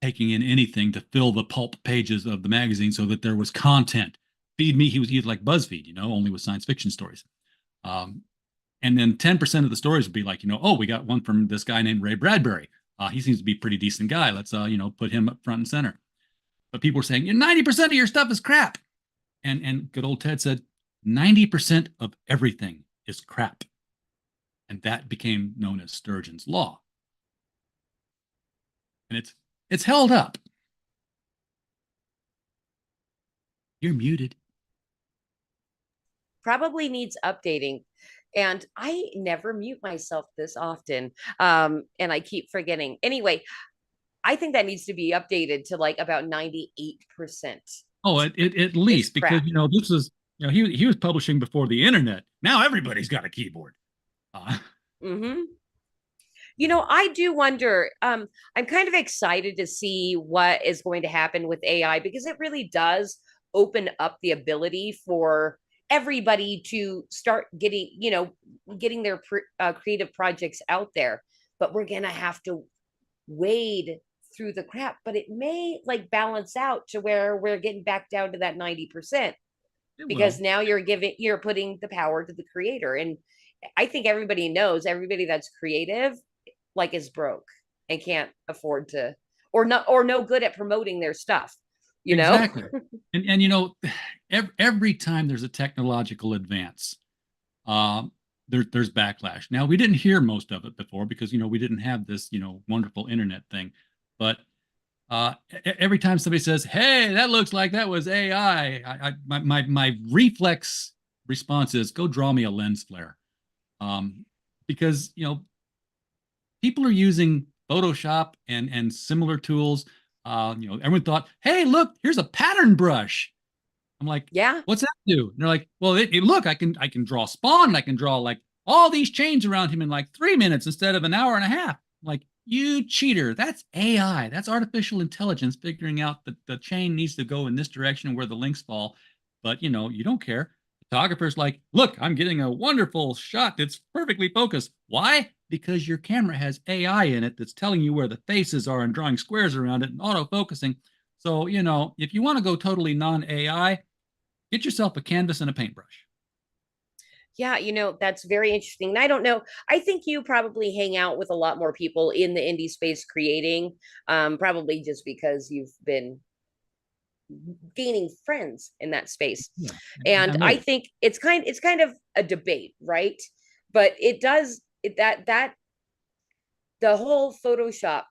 [SPEAKER 10] taking in anything to fill the pulp pages of the magazine so that there was content. Feed me. He was like BuzzFeed, only with science fiction stories. And then 10% of the stories would be like, oh, we got one from this guy named Ray Bradbury. He seems to be a pretty decent guy. Let's put him up front and center. But people were saying 90% of your stuff is crap. And good old Ted said 90% of everything is crap. And that became known as Sturgeon's Law. And it's held up. You're muted.
[SPEAKER 7] Probably needs updating. And I never mute myself this often. And I keep forgetting. Anyway, I think that needs to be updated to like about 98%.
[SPEAKER 10] Oh, at least, because this was he was publishing before the internet. Now everybody's got a keyboard.
[SPEAKER 7] I do wonder, I'm kind of excited to see what is going to happen with AI, because it really does open up the ability for everybody to start getting, getting their creative projects out there. But we're gonna have to wade through the crap. But it may like balance out to where we're getting back down to that 90%, because now you're putting the power to the creator. And I think everybody knows, everybody that's creative like is broke and can't afford to, or no good at promoting their stuff.
[SPEAKER 10] Exactly. And every time there's a technological advance, there's backlash. Now, we didn't hear most of it before because we didn't have this wonderful internet thing. But every time somebody says, "Hey, that looks like that was AI," my reflex response is, "Go draw me a lens flare," because people are using Photoshop and similar tools. Everyone thought, "Hey, look, here's a pattern brush." I'm like,
[SPEAKER 7] "Yeah,
[SPEAKER 10] what's that do?" And they're like, "Well, look, I can draw Spawn, and I can draw like all these chains around him in like 3 minutes instead of an hour and a half." I'm like, you cheater! That's AI. That's artificial intelligence figuring out that the chain needs to go in this direction where the links fall. But you don't care. Photographer's like, "Look, I'm getting a wonderful shot that's perfectly focused." Why? Because your camera has AI in it that's telling you where the faces are and drawing squares around it and auto-focusing. So, if you want to go totally non-AI, get yourself a canvas and a paintbrush.
[SPEAKER 7] Yeah, that's very interesting. And I don't know. I think you probably hang out with a lot more people in the indie space creating, probably just because you've been gaining friends in that space.
[SPEAKER 10] Yeah,
[SPEAKER 7] and I think it's kind of a debate, right? But it does that the whole Photoshop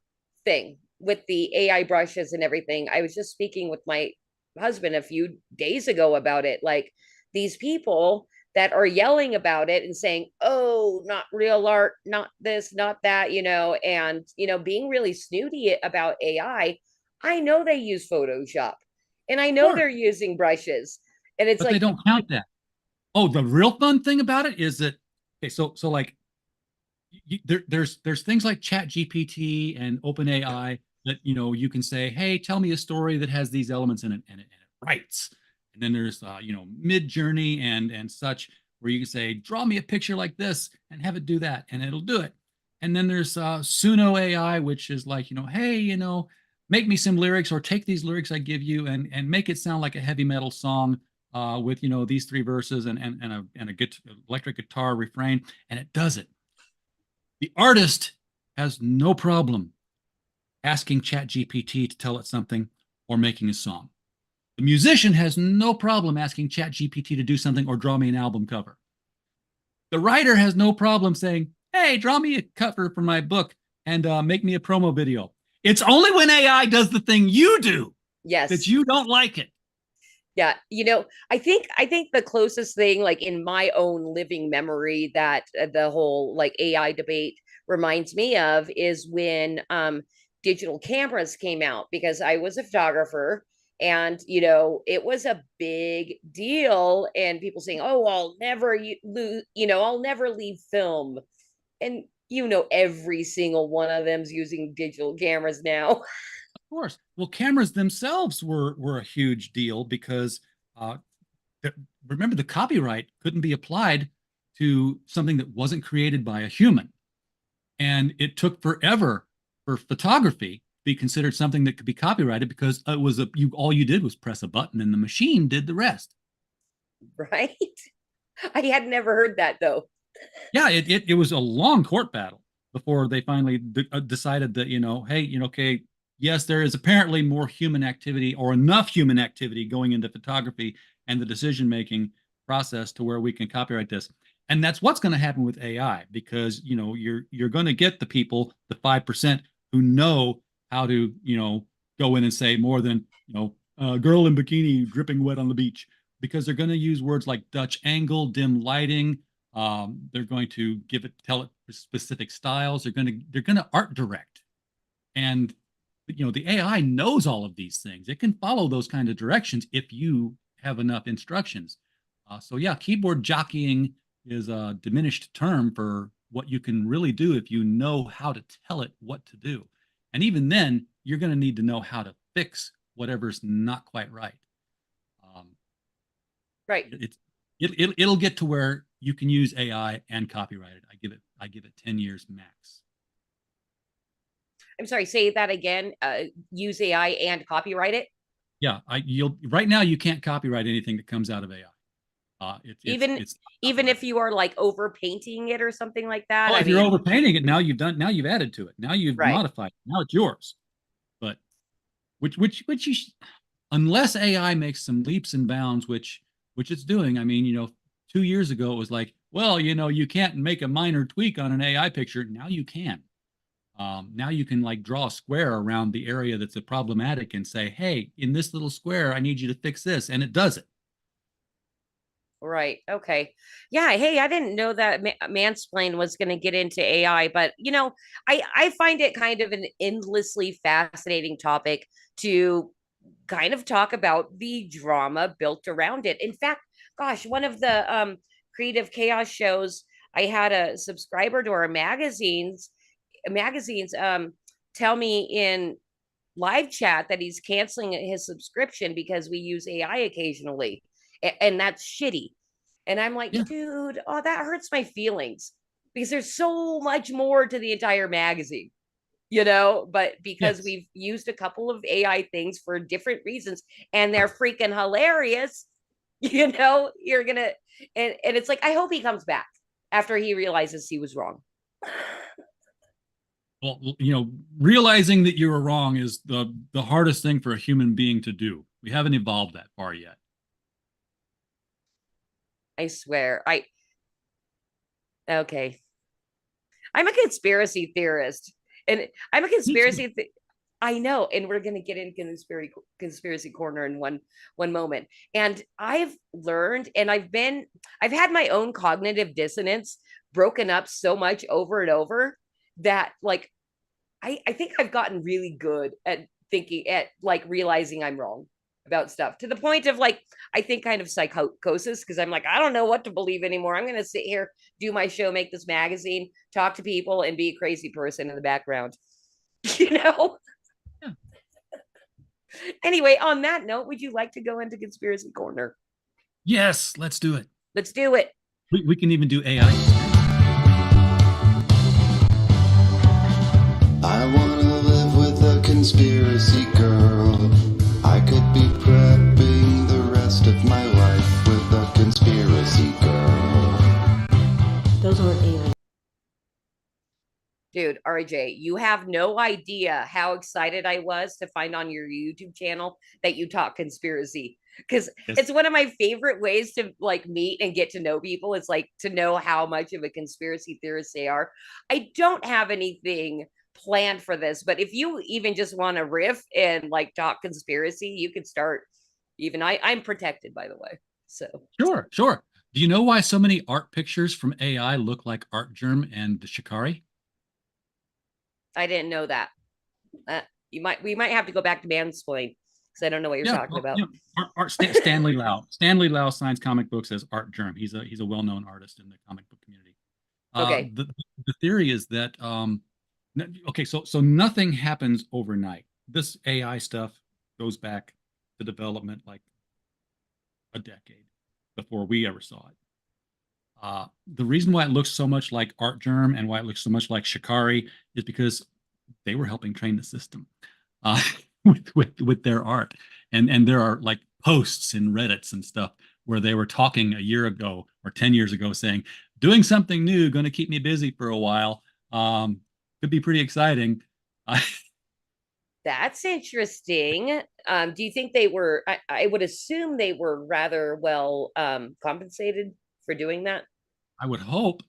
[SPEAKER 7] thing with the AI brushes and everything. I was just speaking with my husband a few days ago about it. Like, these people that are yelling about it and saying, "Oh, not real art, not this, not that," and being really snooty about AI. I know they use Photoshop, and I know they're using brushes, and it's
[SPEAKER 10] but they don't count that. Oh, the real fun thing about it is that, okay, so like there's things like ChatGPT and OpenAI that you can say, "Hey, tell me a story that has these elements in it," and it writes. And then there's Midjourney and such, where you can say, "Draw me a picture like this," and have it do that, and it'll do it. And then there's Suno AI, which is like, "Hey, make me some lyrics, or take these lyrics I give you and make it sound like a heavy metal song with these 3 verses and a electric guitar refrain," and it does it. The artist has no problem asking ChatGPT to tell it something or making a song. The musician has no problem asking ChatGPT to do something or draw me an album cover. The writer has no problem saying, "Hey, draw me a cover for my book and make me a promo video." It's only when AI does the thing you do,
[SPEAKER 7] yes,
[SPEAKER 10] that you don't like it.
[SPEAKER 7] Yeah, I think the closest thing, like in my own living memory, that the whole like AI debate reminds me of is when digital cameras came out, because I was a photographer, and it was a big deal, and people saying, "Oh, I'll never I'll never leave film," and every single one of them's using digital cameras now.
[SPEAKER 10] Of course. Well, cameras themselves were a huge deal because remember, the copyright couldn't be applied to something that wasn't created by a human. And it took forever for photography to be considered something that could be copyrighted, because it was all you did was press a button and the machine did the rest.
[SPEAKER 7] Right? I had never heard that, though.
[SPEAKER 10] Yeah, it was a long court battle before they finally decided that, hey, okay, yes, there is apparently more human activity, or enough human activity, going into photography and the decision-making process to where we can copyright this. And that's what's going to happen with AI, because you're going to get the people, the 5%, who know how to go in and say more than girl in bikini dripping wet on the beach, because they're going to use words like Dutch angle, dim lighting. They're going to tell it specific styles. They're going to art direct, and the AI knows all of these things. It can follow those kind of directions if you have enough instructions. So yeah, keyboard jockeying is a diminished term for what you can really do if you know how to tell it what to do. And even then, you're going to need to know how to fix whatever's not quite right.
[SPEAKER 7] Right.
[SPEAKER 10] It'll get to where you can use AI and copyright it. I give it 10 years max.
[SPEAKER 7] I'm sorry, say that again. Use AI and copyright it.
[SPEAKER 10] Yeah, you'll right now you can't copyright anything that comes out of AI.
[SPEAKER 7] Even if you are like over painting it or something like that.
[SPEAKER 10] Oh,
[SPEAKER 7] I
[SPEAKER 10] if you're
[SPEAKER 7] mean,
[SPEAKER 10] overpainting it, now you've added to it. Now you've
[SPEAKER 7] Right.
[SPEAKER 10] modified it. Now it's yours. But which unless AI makes some leaps and bounds, which it's doing. I mean, 2 years ago it was like, well, you can't make a minor tweak on an AI picture. Now you can. Now you can like draw a square around the area that's problematic and say, hey, in this little square, I need you to fix this, and it does it.
[SPEAKER 7] right. Okay. Yeah. Hey, I didn't know that Mansplain was going to get into AI, but I find it kind of an endlessly fascinating topic to kind of talk about the drama built around it. In fact, gosh, one of the Creative Chaos shows, I had a subscriber to our magazines tell me in live chat that he's canceling his subscription because we use AI occasionally, and that's shitty. And I'm like,
[SPEAKER 10] Yeah.
[SPEAKER 7] dude, oh, that hurts my feelings because there's so much more to the entire magazine, but because
[SPEAKER 10] Yes.
[SPEAKER 7] we've used a couple of AI things for different reasons and they're freaking hilarious, you're gonna, and it's like, I hope he comes back after he realizes he was wrong.
[SPEAKER 10] Well, realizing that you were wrong is the hardest thing for a human being to do. We haven't evolved that far yet.
[SPEAKER 7] I swear. Okay. I'm a conspiracy theorist, and I'm a conspiracy. I know, and we're gonna get into conspiracy corner in one moment. And I've learned, and I've had my own cognitive dissonance broken up so much over and over that, like, I think I've gotten really good at realizing I'm wrong about stuff, to the point of like, I think kind of psychosis, because I'm like, I don't know what to believe anymore. I'm going to sit here, do my show, make this magazine, talk to people, and be a crazy person in the background. Yeah. Anyway, on that note, would you like to go into conspiracy corner?
[SPEAKER 10] Yes, let's do it.
[SPEAKER 7] Let's do it.
[SPEAKER 10] We can even do AI.
[SPEAKER 9] I wanna live with a conspiracy girl. I could be prepping the rest of my life with a conspiracy girl.
[SPEAKER 5] Those weren't aliens.
[SPEAKER 7] Dude, RJ, you have no idea how excited I was to find on your YouTube channel that you talk conspiracy, because it's one of my favorite ways to like meet and get to know people. It's like to know how much of a conspiracy theorist they are. I don't have anything planned for this, but if you even just want to riff and like talk conspiracy, you could start. Even I'm protected, by the way. So
[SPEAKER 10] Sure. Do you know why so many art pictures from AI look like Artgerm and the Shikari?
[SPEAKER 7] I didn't know that. We might have to go back to Mansplain, because I don't know what you're talking about.
[SPEAKER 10] Stanley Lau. Stanley Lau signs comic books as Artgerm. He's a well-known artist in the comic book community.
[SPEAKER 7] Okay.
[SPEAKER 10] The theory is that okay, so nothing happens overnight. This AI stuff goes back to development like a decade before we ever saw it. The reason why it looks so much like Artgerm and why it looks so much like Shikari is because they were helping train the system with their art. And there are like posts in Reddits and stuff where they were talking a year ago or 10 years ago saying, doing something new, going to keep me busy for a while. Could be pretty exciting.
[SPEAKER 7] That's interesting. Do you think they were, I would assume they were rather well compensated for doing that?
[SPEAKER 10] I would hope,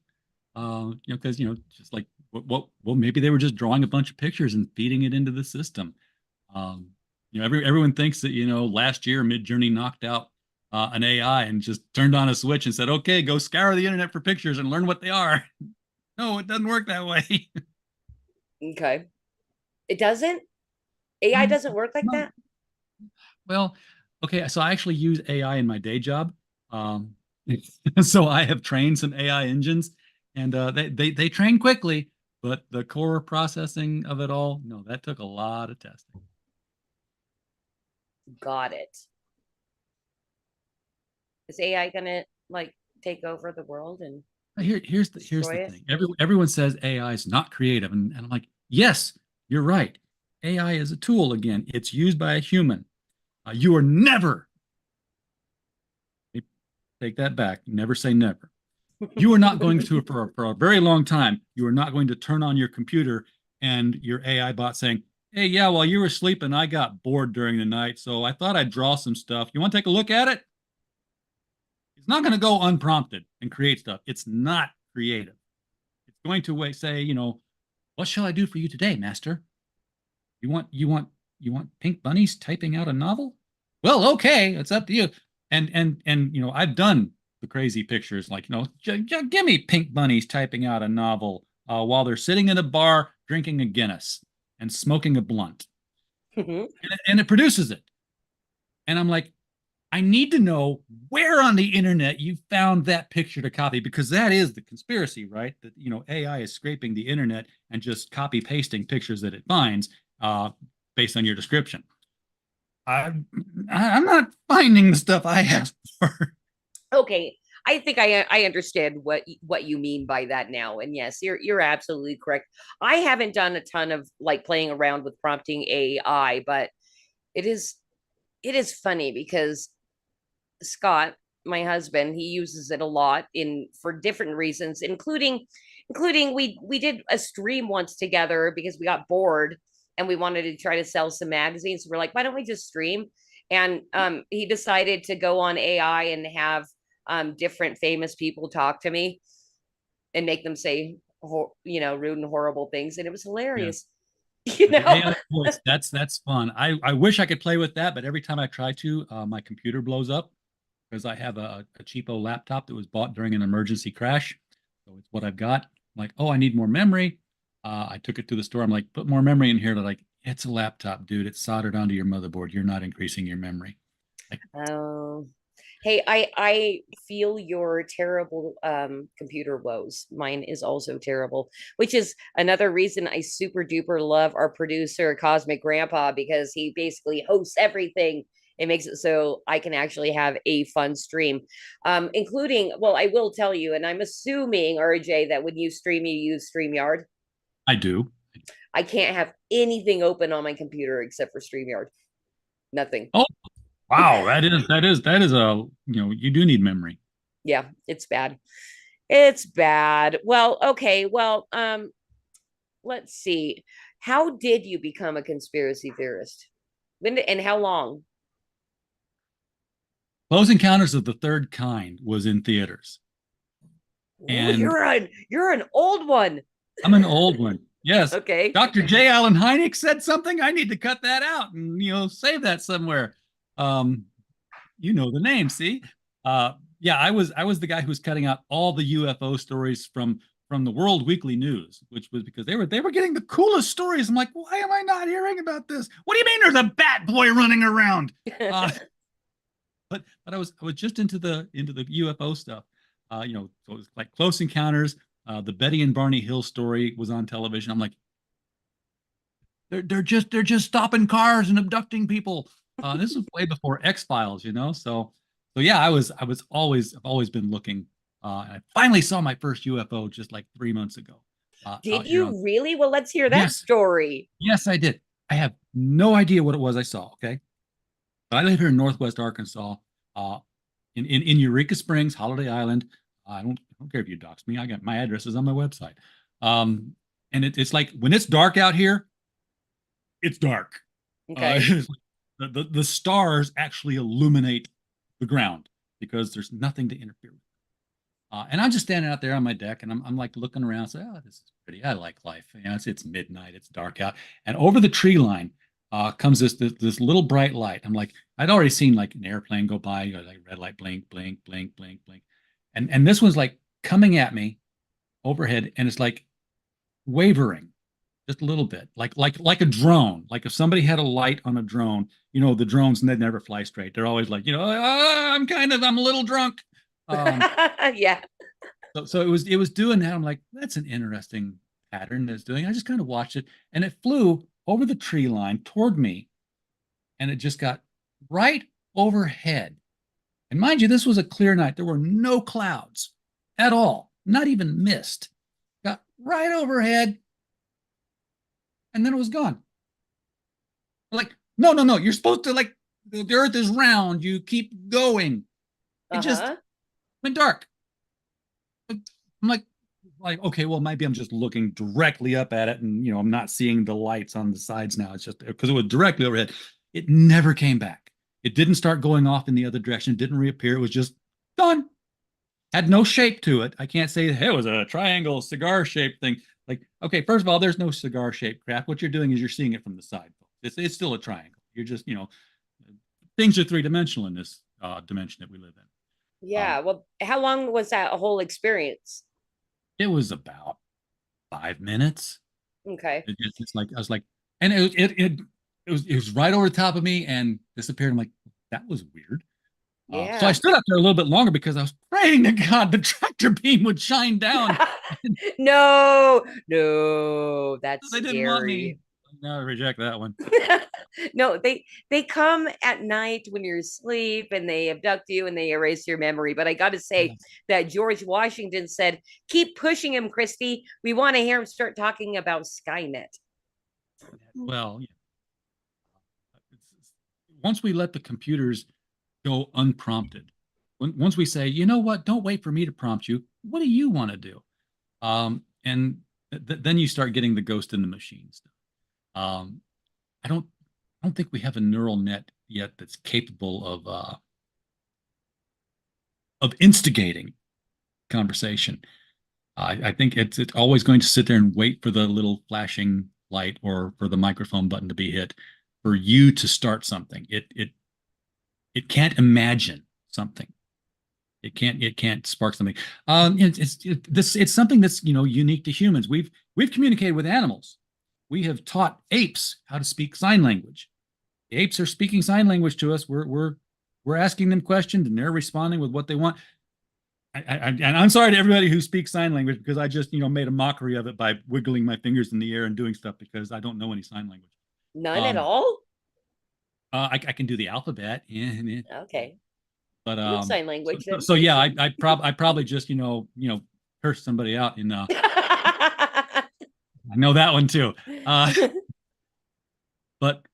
[SPEAKER 10] because, just like, well, maybe they were just drawing a bunch of pictures and feeding it into the system. Everyone thinks that, last year Midjourney knocked out an AI and just turned on a switch and said, okay, go scour the internet for pictures and learn what they are. No, it doesn't work that way.
[SPEAKER 7] Okay. It doesn't? AI doesn't work like that?
[SPEAKER 10] Well, okay, so I actually use AI in my day job. So I have trained some AI engines, and they train quickly, but the core processing of it all, no, that took a lot of testing.
[SPEAKER 7] Got it. Is AI gonna like take over the world and
[SPEAKER 10] Here's the
[SPEAKER 7] destroy it?
[SPEAKER 10] thing. Everyone says AI is not creative, and I'm like, yes, you're right. AI is a tool. Again, it's used by a human. You are never. Take that back. Never say never. You are not going to for a very long time. You are not going to turn on your computer and your AI bot saying, "Hey, yeah, while you were sleeping, I got bored during the night, so I thought I'd draw some stuff. You want to take a look at it?" It's not going to go unprompted and create stuff. It's not creative. It's going to say, what shall I do for you today, master? You want pink bunnies typing out a novel? Well, okay, it's up to you. And I've done the crazy pictures like, give me pink bunnies typing out a novel while they're sitting in a bar drinking a Guinness and smoking a blunt. And it produces it. And I'm like, I need to know where on the internet you found that picture to copy, because that is the conspiracy, right? That, AI is scraping the internet and just copy pasting pictures that it finds based on your description. I'm not finding the stuff I asked for.
[SPEAKER 7] Okay, I think I understand what you mean by that now. And yes, you're absolutely correct. I haven't done a ton of like playing around with prompting AI, but it is funny because Scott, my husband, he uses it a lot for different reasons, including we did a stream once together because we got bored and we wanted to try to sell some magazines. We're like, why don't we just stream? And he decided to go on AI and have different famous people talk to me and make them say rude and horrible things, and it was hilarious.
[SPEAKER 10] AI voice, that's fun. I wish I could play with that, but every time I try to, my computer blows up because I have a cheapo laptop that was bought during an emergency crash. So it's what I've got. I'm like, oh, I need more memory. I took it to the store. I'm like, put more memory in here. They're like, it's a laptop, dude. It's soldered onto your motherboard. You're not increasing your memory.
[SPEAKER 7] Oh, hey, I feel your terrible computer woes. Mine is also terrible, which is another reason I super duper love our producer, Cosmic Grandpa, because he basically hosts everything. It makes it so I can actually have a fun stream, including, well, I will tell you, and I'm assuming, RJ, that when you stream, you use StreamYard.
[SPEAKER 10] I do.
[SPEAKER 7] I can't have anything open on my computer except for StreamYard. Nothing.
[SPEAKER 10] Oh, wow. That is a, you do need memory.
[SPEAKER 7] Yeah, it's bad. It's bad. Well, okay. Well, let's see. How did you become a conspiracy theorist? When and how long?
[SPEAKER 10] Close Encounters of the Third Kind was in theaters.
[SPEAKER 7] And you're an old one.
[SPEAKER 10] I'm an old one. Yes.
[SPEAKER 7] Okay.
[SPEAKER 10] Dr. J. Allen Hynek said something. I need to cut that out and save that somewhere. You know the name, see? Yeah, I was the guy who was cutting out all the UFO stories from the World Weekly News, which was because they were getting the coolest stories. I'm like, why am I not hearing about this? What do you mean there's a bat boy running around? But I was just into the UFO stuff. So it was like Close Encounters. The Betty and Barney Hill story was on television. I'm like, they're just stopping cars and abducting people. This was way before X-Files, So yeah, I've always been looking. And I finally saw my first UFO just like 3 months ago.
[SPEAKER 7] Did you really? Well, let's hear that story.
[SPEAKER 10] Yes, I did. I have no idea what it was I saw. Okay. I live here in Northwest Arkansas, in Eureka Springs, Holiday Island. I don't care if you dox me. I got my address is on my website. And it's like when it's dark out here, it's dark.
[SPEAKER 7] Okay.
[SPEAKER 10] The stars actually illuminate the ground because there's nothing to interfere with. And I'm just standing out there on my deck, and I'm like looking around, say, oh, this is pretty. I like life. It's midnight, it's dark out, and over the tree line comes this little bright light. I'm like, I'd already seen like an airplane go by, like red light, blink, blink, blink, blink, blink, and this one's like coming at me overhead, and it's like wavering just a little bit, like a drone. Like if somebody had a light on a drone, the drones, and they never fly straight. They're always like, I'm a little drunk.
[SPEAKER 7] Yeah.
[SPEAKER 10] So it was doing that. I'm like, that's an interesting pattern that it's doing. I just kind of watched it, and it flew over the tree line toward me, and it just got right overhead. And mind you, this was a clear night. There were no clouds at all, not even mist. Got right overhead, and then it was gone. Like, no, you're supposed to, like, the earth is round. You keep going. It just went dark. I'm like, okay, well, maybe I'm just looking directly up at it, and I'm not seeing the lights on the sides now. It's just because it was directly overhead. It never came back. It didn't start going off in the other direction. It didn't reappear. It was just gone. Had no shape to it. I can't say, hey, it was a triangle cigar shaped thing. Like, okay, first of all, there's no cigar shaped crap. What you're doing is you're seeing it from the side. It's still a triangle. You're just, things are three-dimensional in this dimension that we live in.
[SPEAKER 7] Yeah. Well, how long was that whole experience?
[SPEAKER 10] It was about 5 minutes.
[SPEAKER 7] Okay.
[SPEAKER 10] It's like, I was like, and it was right over the top of me and disappeared. I'm like, that was weird.
[SPEAKER 7] Yeah.
[SPEAKER 10] So I stood up there a little bit longer because I was praying to God the tractor beam would shine down.
[SPEAKER 7] No, that's
[SPEAKER 10] They didn't want me.
[SPEAKER 7] scary.
[SPEAKER 10] No, I reject that one.
[SPEAKER 7] No, they come at night when you're asleep and they abduct you and they erase your memory. But I got to say that George Washington said, "Keep pushing him, Christy. We want to hear him start talking about Skynet."
[SPEAKER 10] Well, once we let the computers go unprompted, once we say, you know what, don't wait for me to prompt you. What do you want to do? And then you start getting the ghost in the machine stuff. I don't think we have a neural net yet that's capable of instigating conversation. I think it's always going to sit there and wait for the little flashing light or for the microphone button to be hit for you to start something. It can't imagine something. It can't spark something. It's something that's unique to humans. We've communicated with animals. We have taught apes how to speak sign language. The apes are speaking sign language to us. We're asking them questions and they're responding with what they want. And I'm sorry to everybody who speaks sign language because I just made a mockery of it by wiggling my fingers in the air and doing stuff because I don't know any sign language.
[SPEAKER 7] None at all?
[SPEAKER 10] I can do the alphabet.
[SPEAKER 7] Okay.
[SPEAKER 10] But
[SPEAKER 7] Good sign language.
[SPEAKER 10] So yeah, I probably just curse somebody out in I know that one too. But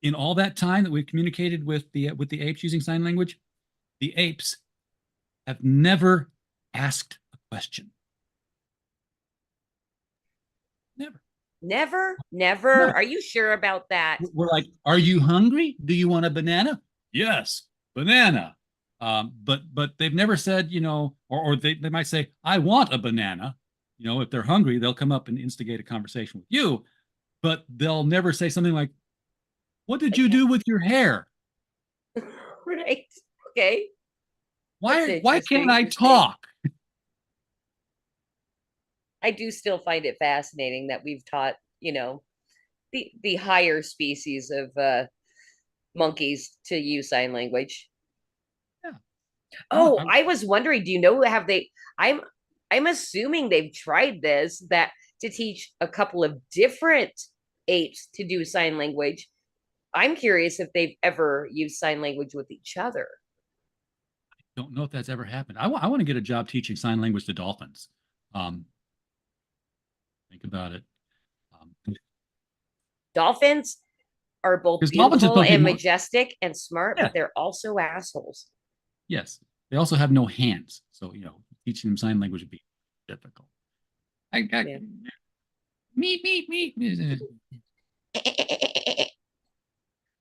[SPEAKER 10] in all that time that we've communicated with the apes using sign language, the apes have never asked a question.
[SPEAKER 7] Never.
[SPEAKER 10] No.
[SPEAKER 7] Are you sure about that?
[SPEAKER 10] We're like, are you hungry? Do you want a banana? Yes, banana. But they've never said, or they might say, I want a banana. If they're hungry, they'll come up and instigate a conversation with you, but they'll never say something like, what did you do with your hair?
[SPEAKER 7] Right. Okay.
[SPEAKER 10] Why can't I talk?
[SPEAKER 7] I do still find it fascinating that we've taught, the higher species of monkeys to use sign language.
[SPEAKER 10] Yeah.
[SPEAKER 7] Oh, I was wondering, do you know, I'm assuming they've tried this, that to teach a couple of different apes to do sign language. I'm curious if they've ever used sign language with each other.
[SPEAKER 10] I don't know if that's ever happened. I want to get a job teaching sign language to dolphins. Think about it.
[SPEAKER 7] Dolphins are both beautiful and majestic and smart, but they're also assholes.
[SPEAKER 10] Yes. They also have no hands. So, teaching them sign language would be difficult. Meep.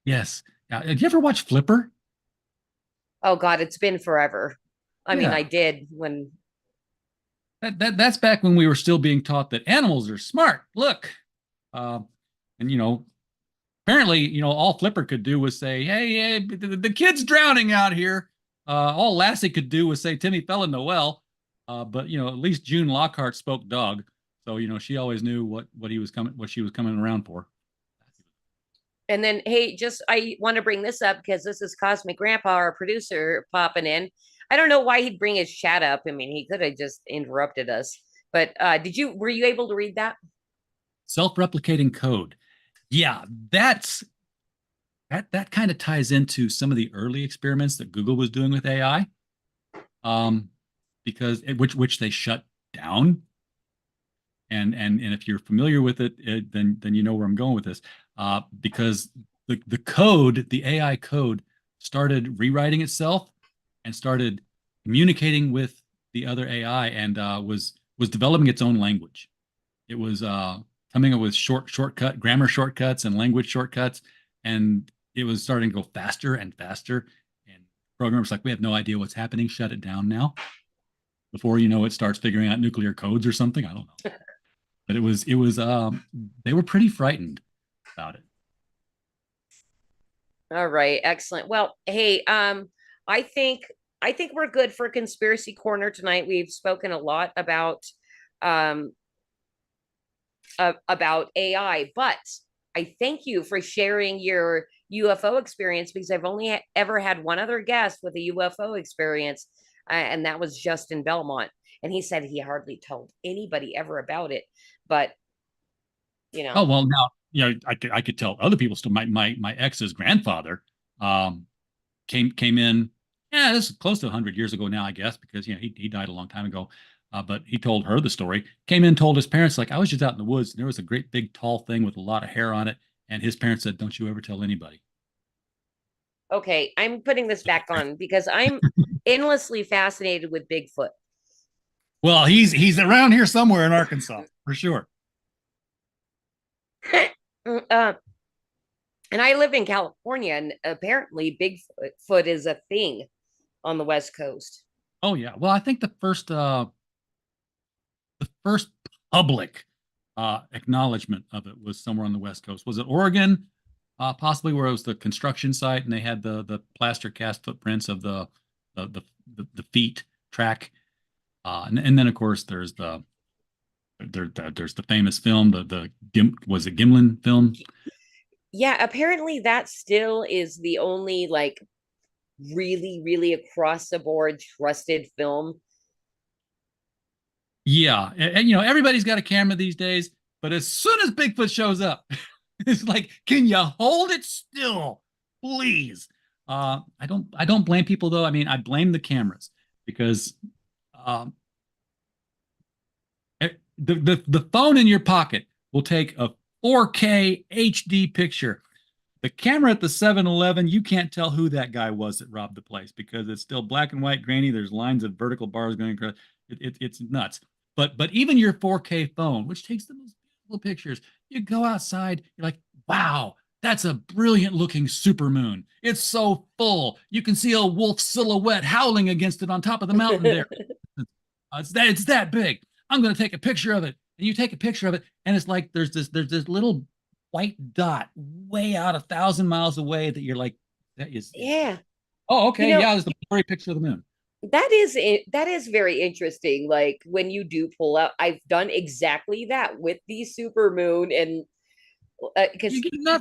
[SPEAKER 10] Yes. Did you ever watch Flipper?
[SPEAKER 7] Oh God, it's been forever. I mean, I did when.
[SPEAKER 10] That's back when we were still being taught that animals are smart. Look, and apparently, all Flipper could do was say, "Hey, the kid's drowning out here." All Lassie could do was say, "Timmy fell in the well." But at least June Lockhart spoke dog, so she always knew what she was coming around for.
[SPEAKER 7] And then, hey, I want to bring this up because this is Cosmic Grandpa, our producer, popping in. I don't know why he'd bring his chat up. I mean, he could have just interrupted us. But were you able to read that?
[SPEAKER 10] Self-replicating code. Yeah, that's that kind of ties into some of the early experiments that Google was doing with AI, because which they shut down. And if you're familiar with it, then you know where I'm going with this, because the AI code started rewriting itself and started communicating with the other AI, and was developing its own language. It was coming up with grammar shortcuts and language shortcuts, and it was starting to go faster and faster. And programmers like, we have no idea what's happening. Shut it down now. Before you know, it starts figuring out nuclear codes or something. I don't know. But it was they were pretty frightened about it.
[SPEAKER 7] All right, excellent. Well, hey, I think we're good for Conspiracy Corner tonight. We've spoken a lot about AI, but I thank you for sharing your UFO experience, because I've only ever had one other guest with a UFO experience, and that was Justin Belmont. And he said he hardly told anybody ever about it, but
[SPEAKER 10] Oh, well, now, I could tell other people still. My ex's grandfather came in. Yeah, this is close to 100 years ago now, I guess, because he died a long time ago. But he told her the story. Came in, told his parents, like, I was just out in the woods, and there was a great big tall thing with a lot of hair on it. And his parents said, "Don't you ever tell anybody."
[SPEAKER 7] Okay, I'm putting this back on because I'm endlessly fascinated with Bigfoot.
[SPEAKER 10] Well, he's around here somewhere in Arkansas for sure.
[SPEAKER 7] And I live in California, and apparently Bigfoot is a thing on the West Coast.
[SPEAKER 10] Oh yeah. Well, I think the first public acknowledgement of it was somewhere on the West Coast. Was it Oregon? Possibly, where it was the construction site, and they had the plaster cast footprints of the feet track. And then of course there's the famous film, was it Gimlin film?
[SPEAKER 7] Yeah, apparently that still is the only like really, really across the board trusted film.
[SPEAKER 10] Yeah, and everybody's got a camera these days, but as soon as Bigfoot shows up, it's like, can you hold it still, please? I don't blame people though. I mean, I blame the cameras, because the phone in your pocket will take a 4K HD picture. The camera at the 7-Eleven, you can't tell who that guy was that robbed the place, because it's still black and white, grainy. There's lines of vertical bars going across. It's nuts. But even your 4K phone, which takes the most beautiful pictures, you go outside, you're like, wow, that's a brilliant looking supermoon. It's so full. You can see a wolf silhouette howling against it on top of the mountain there. It's that big. I'm going to take a picture of it. And you take a picture of it, and it's like there's this little white dot way out 1,000 miles away that you're like, that is.
[SPEAKER 7] Yeah.
[SPEAKER 10] Oh, okay. Yeah, there's the blurry picture of the moon.
[SPEAKER 7] That is very interesting. Like when you do pull out, I've done exactly that with the super moon, and because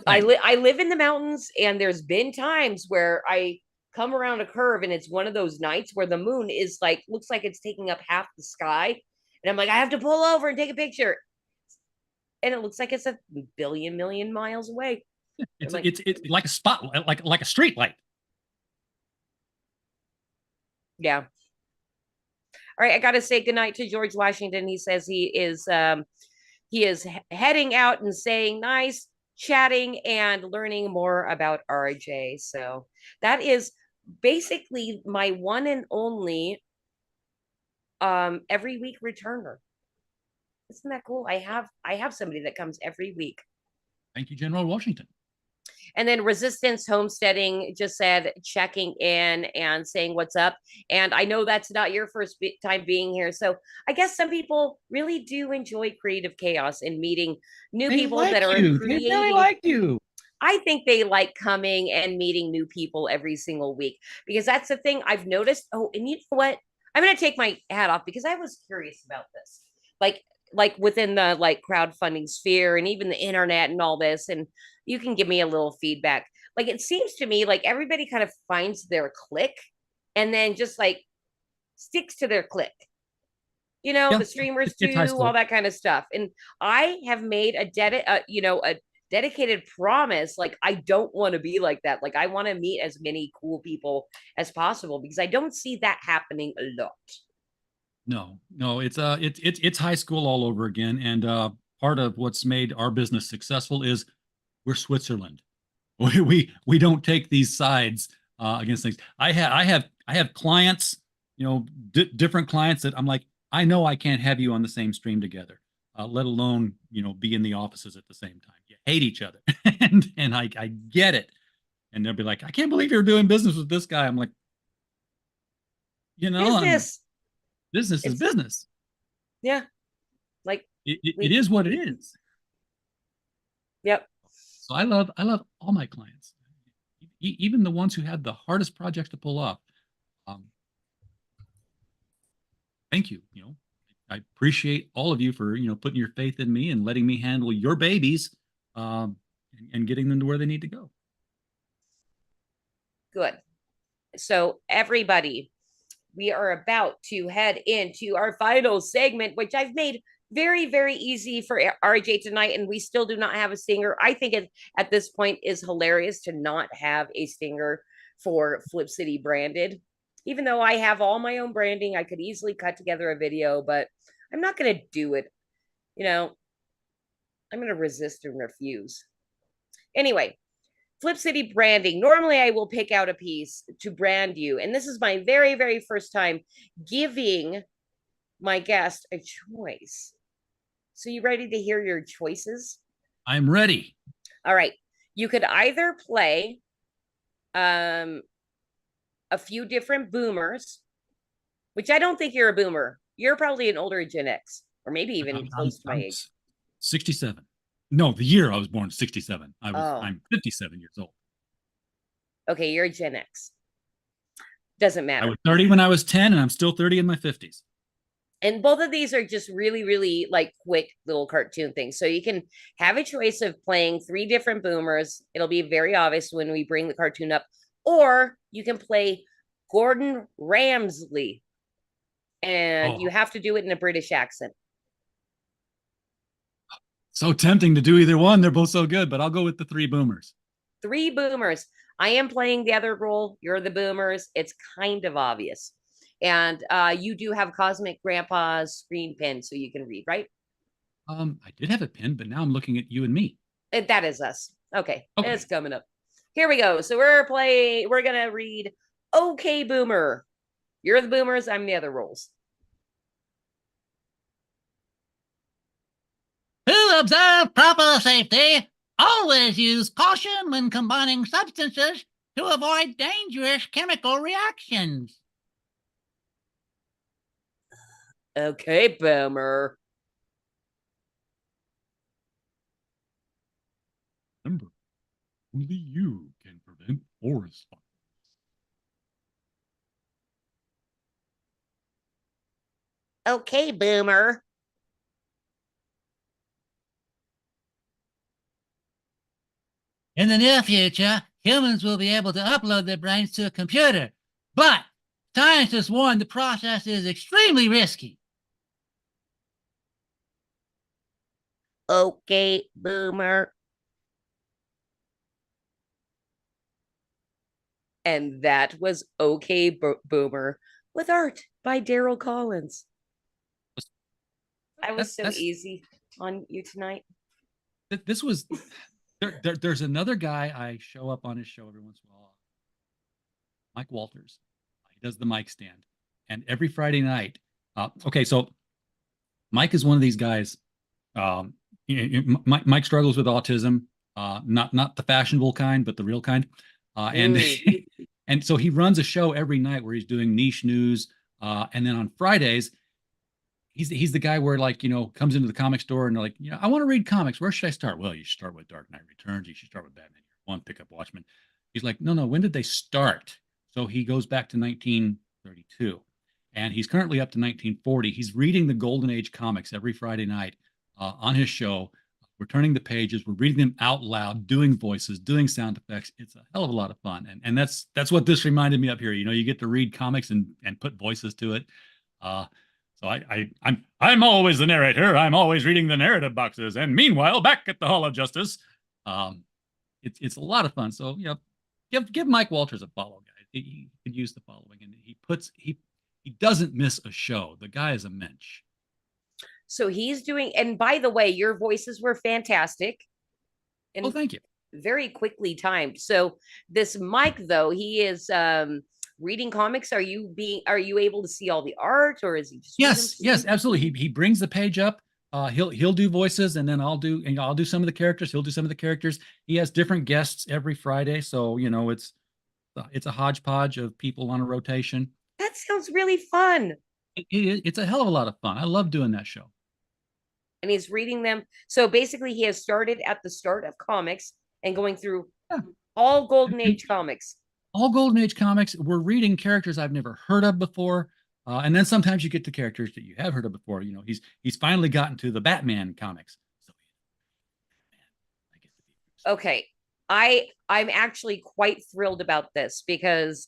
[SPEAKER 7] I live in the mountains, and there's been times where I come around a curve, and it's one of those nights where the moon is like, looks like it's taking up half the sky, and I'm like, I have to pull over and take a picture, and it looks like it's a million miles away.
[SPEAKER 10] It's like a spotlight, like a street light.
[SPEAKER 7] Yeah. All right, I gotta say goodnight to George Washington. He says he is heading out and saying nice, chatting, and learning more about RJ. So that is basically my one and only every week returner. Isn't that cool? I have somebody that comes every week.
[SPEAKER 10] Thank you, General Washington.
[SPEAKER 7] And then Resistance Homesteading just said checking in and saying what's up. And I know that's not your first time being here. So I guess some people really do enjoy creative chaos and meeting new people that are creating.
[SPEAKER 10] They really like you.
[SPEAKER 7] I think they like coming and meeting new people every single week, because that's the thing I've noticed. Oh, and you know what? I'm going to take my hat off, because I was curious about this. Like within the crowdfunding sphere and even the internet and all this, and you can give me a little feedback. Like, it seems to me like everybody kind of finds their click and then just like sticks to their click. The streamers do all that kind of stuff. And I have made a dedicated promise, like I don't want to be like that. Like I want to meet as many cool people as possible because I don't see that happening a lot.
[SPEAKER 10] No, it's high school all over again. And part of what's made our business successful is we're Switzerland. We don't take these sides against things. I have clients, different clients that I'm like, I know I can't have you on the same stream together, let alone be in the offices at the same time. You hate each other, and I get it. And they'll be like, I can't believe you're doing business with this guy. I'm like,
[SPEAKER 7] Business.
[SPEAKER 10] Business is business.
[SPEAKER 7] Yeah. Like
[SPEAKER 10] it is what it is.
[SPEAKER 7] Yep.
[SPEAKER 10] So I love all my clients, even the ones who had the hardest projects to pull off. Thank you. I appreciate all of you for putting your faith in me and letting me handle your babies, and getting them to where they need to go.
[SPEAKER 7] Good. So everybody, we are about to head into our final segment, which I've made very, very easy for RJ tonight, and we still do not have a stinger. I think it at this point is hilarious to not have a stinger for Flip City branded. Even though I have all my own branding, I could easily cut together a video, but I'm not going to do it. I'm going to resist and refuse. Anyway, Flip City branding. Normally, I will pick out a piece to brand you. And this is my very, very first time giving my guest a choice. So you ready to hear your choices?
[SPEAKER 10] I'm ready.
[SPEAKER 7] All right. You could either play a few different boomers, which I don't think you're a boomer. You're probably an older Gen X, or maybe even close to my age.
[SPEAKER 10] 67. No, the year I was born, 67. I'm 57 years old.
[SPEAKER 7] Okay, you're a Gen X. Doesn't matter.
[SPEAKER 10] I was 30 when I was 10, and I'm still 30 in my 50s.
[SPEAKER 7] And both of these are just really, really like quick little cartoon things. So you can have a choice of playing 3 different boomers. It'll be very obvious when we bring the cartoon up. Or you can play Gordon Ramsay. And you have to do it in a British accent.
[SPEAKER 10] So tempting to do either one. They're both so good, but I'll go with the 3 boomers.
[SPEAKER 7] 3 boomers. I am playing the other role. You're the boomers. It's kind of obvious. And you do have Cosmic Grandpa's screen pin, so you can read, right?
[SPEAKER 10] I did have a pin, but now I'm looking at you and me.
[SPEAKER 7] That is us. Okay. It's coming up. Here we go. So we're going to read Okay Boomer. You're the boomers. I'm the other roles.
[SPEAKER 12] To observe proper safety, always use caution when combining substances to avoid dangerous chemical reactions.
[SPEAKER 7] Okay, boomer.
[SPEAKER 10] Remember, only you can prevent forest fires.
[SPEAKER 7] Okay, boomer.
[SPEAKER 12] In the near future, humans will be able to upload their brains to a computer, but scientists warn the process is extremely risky.
[SPEAKER 7] Okay, boomer. And that was Okay Boomer with art by Daryl Collins. I was so easy on you tonight.
[SPEAKER 10] This was... There's another guy I show up on his show every once in a while, Mike Walters. He does the mic stand, and every Friday night. Okay, so Mike is one of these guys. Mike struggles with autism, not the fashionable kind, but the real kind. And so he runs a show every night where he's doing niche news, and then on Fridays. He's the guy where, like, comes into the comic store and they're like, I want to read comics. Where should I start? Well, you should start with Dark Knight Returns. You should start with Batman Year One, pick up Watchmen. He's like, no, when did they start? So he goes back to 1932, and he's currently up to 1940. He's reading the Golden Age comics every Friday night on his show. We're turning the pages. We're reading them out loud, doing voices, doing sound effects. It's a hell of a lot of fun. And that's what this reminded me of here. You get to read comics and put voices to it. So I'm always the narrator. I'm always reading the narrative boxes. And meanwhile, back at the Hall of Justice, It's a lot of fun. So give Mike Walters a follow, guys. He could use the following, and he doesn't miss a show. The guy is a mensch.
[SPEAKER 7] So he's doing, and by the way, your voices were fantastic. And
[SPEAKER 10] oh, thank you.
[SPEAKER 7] Very quickly timed. So this Mike, though, he is reading comics. Are you able to see all the art, or is he just
[SPEAKER 10] yes, absolutely. He brings the page up. He'll do voices, and then I'll do some of the characters. He'll do some of the characters. He has different guests every Friday, so it's a hodgepodge of people on a rotation.
[SPEAKER 7] That sounds really fun.
[SPEAKER 10] It's a hell of a lot of fun. I love doing that show.
[SPEAKER 7] And he's reading them. So basically, he has started at the start of comics and going through all Golden Age comics.
[SPEAKER 10] All Golden Age comics. We're reading characters I've never heard of before. And then sometimes you get to characters that you have heard of before. He's finally gotten to the Batman comics.
[SPEAKER 7] Okay. I'm actually quite thrilled about this because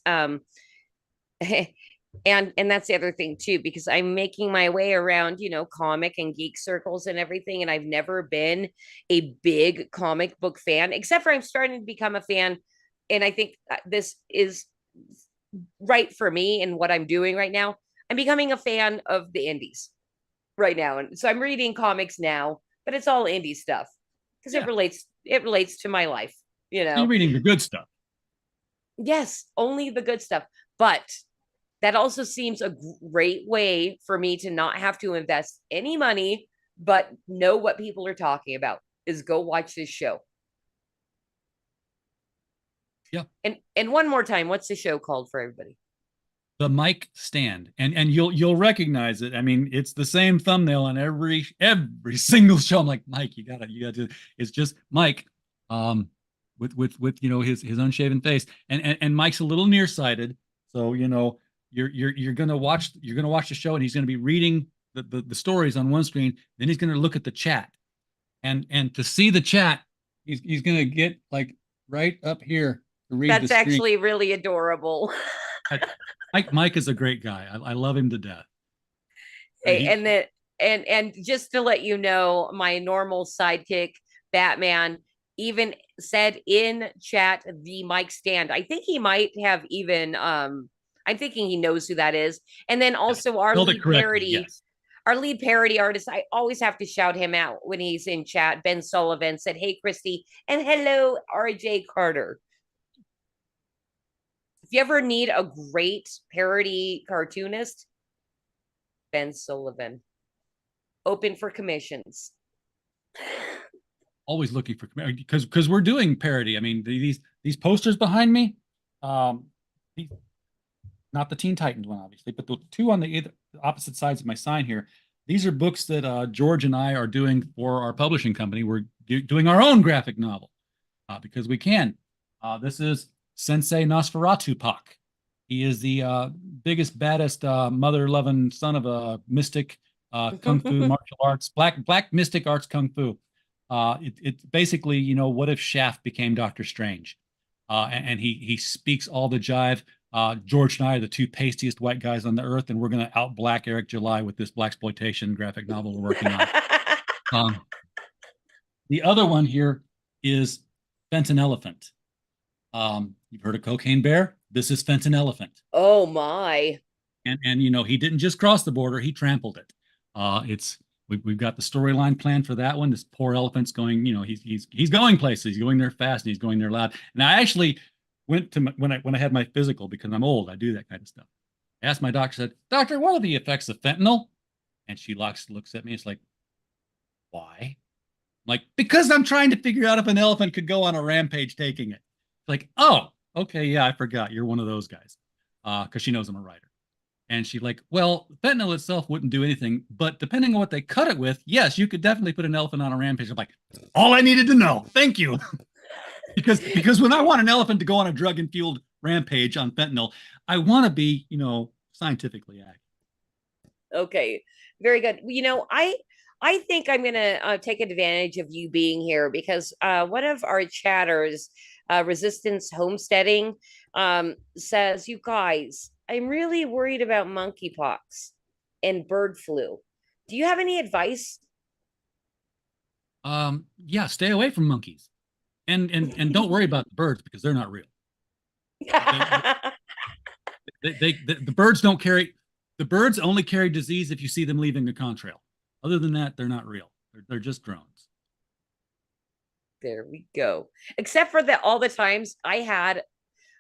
[SPEAKER 7] and that's the other thing too, because I'm making my way around, comic and geek circles and everything, and I've never been a big comic book fan, except for I'm starting to become a fan, and I think this is right for me and what I'm doing right now. I'm becoming a fan of the indies right now, and so I'm reading comics now, but it's all indie stuff because it relates to my life.
[SPEAKER 10] You're reading the good stuff.
[SPEAKER 7] Yes, only the good stuff, but that also seems a great way for me to not have to invest any money, but know what people are talking about, is go watch this show.
[SPEAKER 10] Yeah.
[SPEAKER 7] And one more time, what's the show called for everybody?
[SPEAKER 10] The Mike Stand. And you'll recognize it. I mean, it's the same thumbnail on every single show. I'm like, Mike, you gotta do it. It's just Mike with his unshaven face. And Mike's a little nearsighted. So you're gonna watch the show, and he's gonna be reading the stories on one screen. Then he's gonna look at the chat, and to see the chat, he's gonna get like right up here to read.
[SPEAKER 7] That's actually really adorable.
[SPEAKER 10] Mike is a great guy. I love him to death.
[SPEAKER 7] And just to let you know, my normal sidekick Batman even said in chat the Mike Stand. I think he might have even I'm thinking he knows who that is. And then also our lead parody artist, I always have to shout him out when he's in chat. Ben Sullivan said, "Hey, Christy," and hello, RJ Carter. If you ever need a great parody cartoonist, Ben Sullivan. Open for commissions.
[SPEAKER 10] Always looking for, because we're doing parody. I mean, these posters behind me, not the Teen Titans one, obviously, but the two on the opposite sides of my sign here. These are books that George and I are doing for our publishing company. We're doing our own graphic novel because we can. This is Sensei Nosferatu Pak. He is the biggest, baddest, mother-loving son of a mystic, kung fu martial arts, black mystic arts kung fu. It's basically, what if Shaft became Doctor Strange? And he speaks all the jive. George and I are the two pastiest white guys on the earth, and we're going to out-black Eric July with this blaxploitation graphic novel we're working on. The other one here is Fenton Elephant. You've heard of Cocaine Bear? This is Fenton Elephant.
[SPEAKER 7] Oh my!
[SPEAKER 10] And he didn't just cross the border; he trampled it. We've got the storyline planned for that one. This poor elephant's going. He's going places. He's going there fast, and he's going there loud. And I actually went to when I had my physical, because I'm old. I do that kind of stuff. I asked my doctor. Said, "Doctor, what are the effects of fentanyl?" And she looks at me. It's like, why? I'm like, because I'm trying to figure out if an elephant could go on a rampage taking it. Like, oh, okay, yeah, I forgot you're one of those guys, because she knows I'm a writer. And she's like, well, fentanyl itself wouldn't do anything, but depending on what they cut it with, yes, you could definitely put an elephant on a rampage. I'm like, all I needed to know. Thank you. because when I want an elephant to go on a drug-fueled rampage on fentanyl, I want to be, scientifically accurate.
[SPEAKER 7] Okay, very good. I think I'm gonna take advantage of you being here because one of our chatters, Resistance Homesteading, says, you guys, I'm really worried about monkeypox and bird flu. Do you have any advice?
[SPEAKER 10] Yeah, stay away from monkeys. And don't worry about the birds because they're not real. The birds don't carry. The birds only carry disease if you see them leaving the contrail. Other than that, they're not real. They're just drones.
[SPEAKER 7] There we go. Except for all the times I had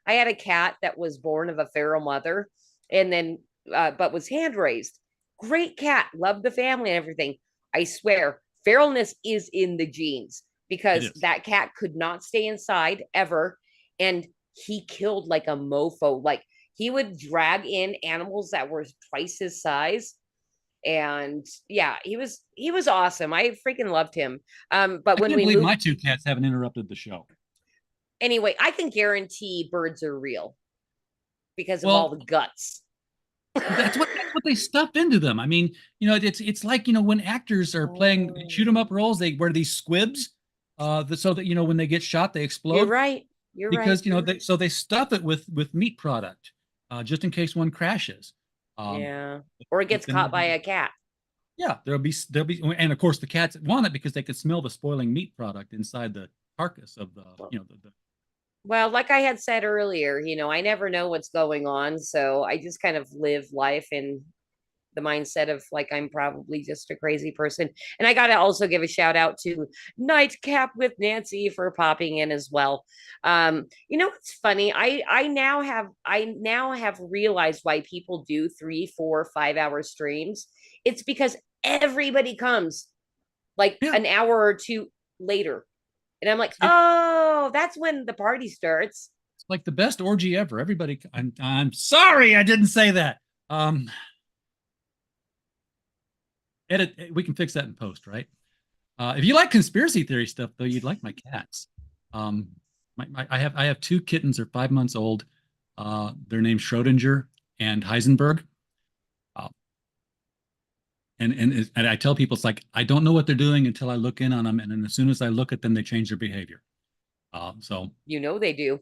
[SPEAKER 7] a cat that was born of a feral mother, and then but was hand raised. Great cat, loved the family and everything. I swear, feralness is in the genes because that cat could not stay inside ever, and he killed like a mofo. Like he would drag in animals that were twice his size. And yeah, he was awesome. I freaking loved him. But when we moved,
[SPEAKER 10] my two cats haven't interrupted the show.
[SPEAKER 7] Anyway, I can guarantee birds are real because of all the guts.
[SPEAKER 10] That's what they stuff into them. I mean, it's like, when actors are playing shoot 'em up roles, they wear these squibs, so that when they get shot, they explode.
[SPEAKER 7] You're right.
[SPEAKER 10] Because they stuff it with meat product, just in case one crashes.
[SPEAKER 7] Or it gets caught by a cat.
[SPEAKER 10] Yeah, there'll be, and of course the cats want it because they could smell the spoiling meat product inside the carcass of the.
[SPEAKER 7] Well, like I had said earlier, I never know what's going on, so I just kind of live life in the mindset of like I'm probably just a crazy person. And I got to also give a shout out to Nightcap with Nancy for popping in as well. It's funny. I now have realized why people do 3, 4, 5 hour streams. It's because everybody comes like an hour or two later. And I'm like, oh, that's when the party starts.
[SPEAKER 10] It's like the best orgy ever. Everybody, I'm sorry, I didn't say that. Edit. We can fix that in post, right? If you like conspiracy theory stuff, though, you'd like my cats. I have 2 kittens. They're 5 months old. They're named Schrodinger and Heisenberg. And I tell people, it's like, I don't know what they're doing until I look in on them. And then as soon as I look at them, they change their behavior. So
[SPEAKER 7] they do.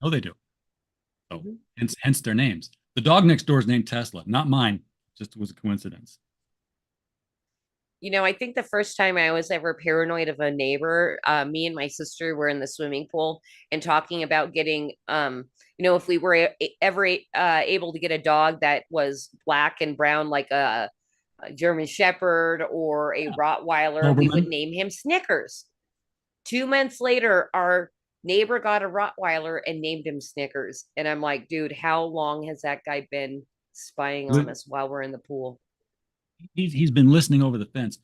[SPEAKER 10] Oh, they do. So hence their names. The dog next door is named Tesla, not mine. Just was a coincidence.
[SPEAKER 7] I think the first time I was ever paranoid of a neighbor, me and my sister were in the swimming pool and talking about getting, if we were ever able to get a dog that was black and brown, like a German Shepherd or a Rottweiler, we would name him Snickers. 2 months later, our neighbor got a Rottweiler and named him Snickers. And I'm like, dude, how long has that guy been spying on us while we're in the pool?
[SPEAKER 10] He's been listening over the fence.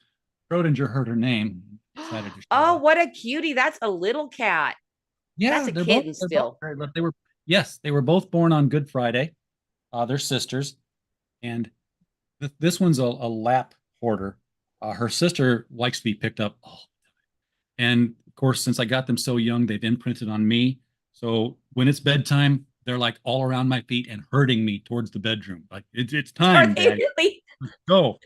[SPEAKER 10] Schrodinger heard her name.
[SPEAKER 7] Oh, what a cutie. That's a little cat.
[SPEAKER 10] Yeah,
[SPEAKER 7] that's a kitten still.
[SPEAKER 10] They were both born on Good Friday. They're sisters. And this one's a lap hoarder. Her sister likes to be picked up all the time. And of course, since I got them so young, they've imprinted on me. So when it's bedtime, they're like all around my feet and herding me towards the bedroom. Like it's time. Dad.
[SPEAKER 7] Really?
[SPEAKER 10] Go.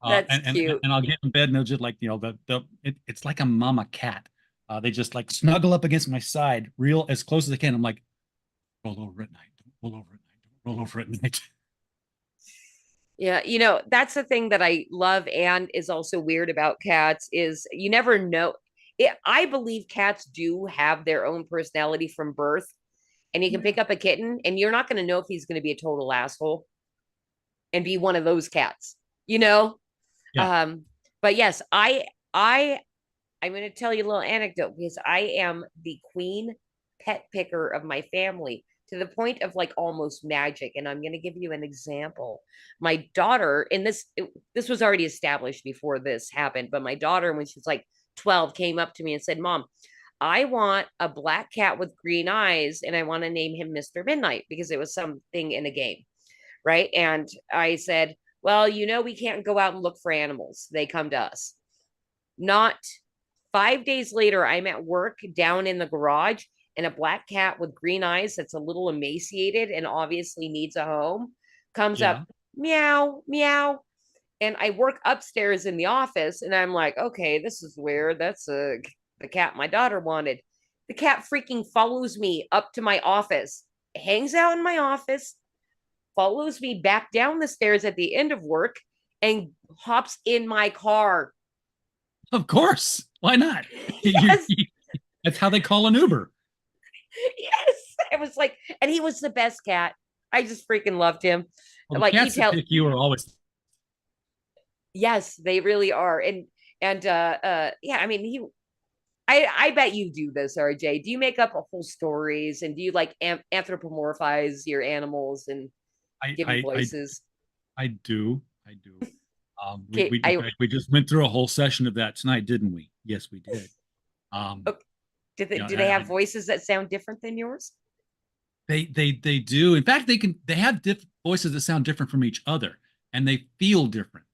[SPEAKER 7] That's cute.
[SPEAKER 10] And I'll get in bed and they'll just like, it's like a mama cat. They just like snuggle up against my side, real as close as they can. I'm like, roll over at night. Don't roll over at night. Don't roll over at night.
[SPEAKER 7] Yeah, that's the thing that I love and is also weird about cats is you never know. I believe cats do have their own personality from birth, and you can pick up a kitten and you're not going to know if he's going to be a total asshole and be one of those cats, Yeah. But yes, I'm going to tell you a little anecdote because I am the queen pet picker of my family, to the point of like almost magic. And I'm going to give you an example. My daughter, and this was already established before this happened, but my daughter, when she was like 12, came up to me and said, Mom, I want a black cat with green eyes and I want to name him Mr. Midnight because it was something in a game. Right. And I said, well, we can't go out and look for animals. They come to us. Not 5 days later, I'm at work down in the garage, and a black cat with green eyes that's a little emaciated and obviously needs a home comes up, meow, meow. And I work upstairs in the office and I'm like, okay, this is weird. That's the cat my daughter wanted. The cat freaking follows me up to my office, hangs out in my office, follows me back down the stairs at the end of work, and hops in my car.
[SPEAKER 10] Of course. Why not?
[SPEAKER 7] Yes.
[SPEAKER 10] That's how they call an Uber.
[SPEAKER 7] Yes, it was like, and he was the best cat. I just freaking loved him.
[SPEAKER 10] Well, the
[SPEAKER 7] Like he
[SPEAKER 10] cats that
[SPEAKER 7] tell,
[SPEAKER 10] pick you are always.
[SPEAKER 7] yes, they really are. And yeah, I mean, I bet you do this, RJ. Do you make up whole stories and do you like anthropomorphize your animals and give them voices?
[SPEAKER 10] I do.
[SPEAKER 7] Okay,
[SPEAKER 10] We just went through a whole session of that tonight, didn't we? Yes, we did.
[SPEAKER 7] Okay.
[SPEAKER 10] You know,
[SPEAKER 7] Do they have voices that sound different than yours?
[SPEAKER 10] They do. In fact, they have voices that sound different from each other, and they feel different.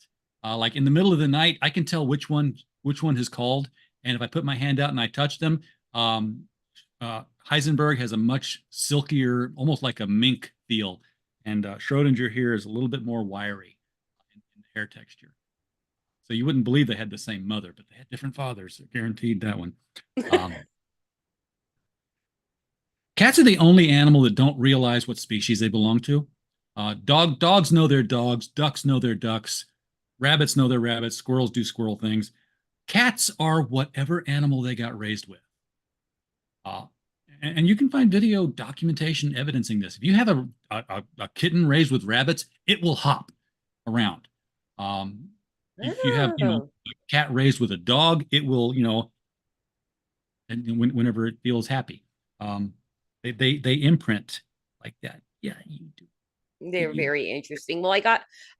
[SPEAKER 10] Like in the middle of the night, I can tell which one has called, and if I put my hand out and I touch them, Heisenberg has a much silkier, almost like a mink feel, and Schrodinger here is a little bit more wiry in the hair texture. So you wouldn't believe they had the same mother, but they had different fathers. Guaranteed that one. Cats are the only animal that don't realize what species they belong to. Dogs know their dogs. Ducks know their ducks. Rabbits know their rabbits. Squirrels do squirrel things. Cats are whatever animal they got raised with. And you can find video documentation evidencing this. If you have a kitten raised with rabbits, it will hop around. If you have a cat raised with a dog, it will and whenever it feels happy. They imprint like that. Yeah, you do.
[SPEAKER 7] They're very interesting. Well, I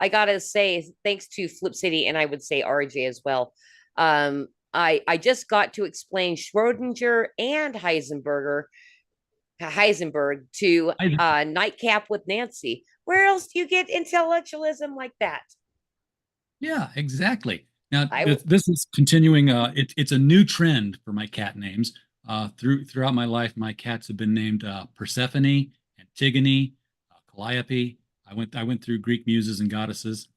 [SPEAKER 7] gotta say, thanks to Flip City, and I would say RJ as well. I just got to explain Schrodinger and Heisenberg to Nightcap with Nancy. Where else do you get intellectualism like that?
[SPEAKER 10] Yeah, exactly. Now this is continuing. It's a new trend for my cat names. Throughout my life, my cats have been named Persephone, Antigone, Calliope. I went through Greek muses and goddesses,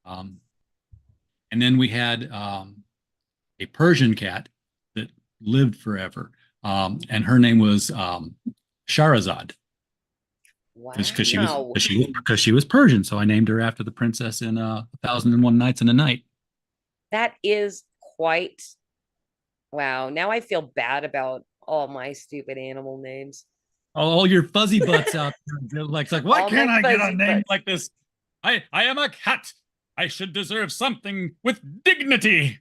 [SPEAKER 10] and then we had a Persian cat that lived forever, and her name was Shahrazad.
[SPEAKER 7] Wow!
[SPEAKER 10] Because she was Persian, so I named her after the princess in 1001 Nights and a Night.
[SPEAKER 7] That is quite wow. Now I feel bad about all my stupid animal names.
[SPEAKER 10] All your fuzzy butts out there. Like why can't I get a name like this? I am a cat. I should deserve something with dignity.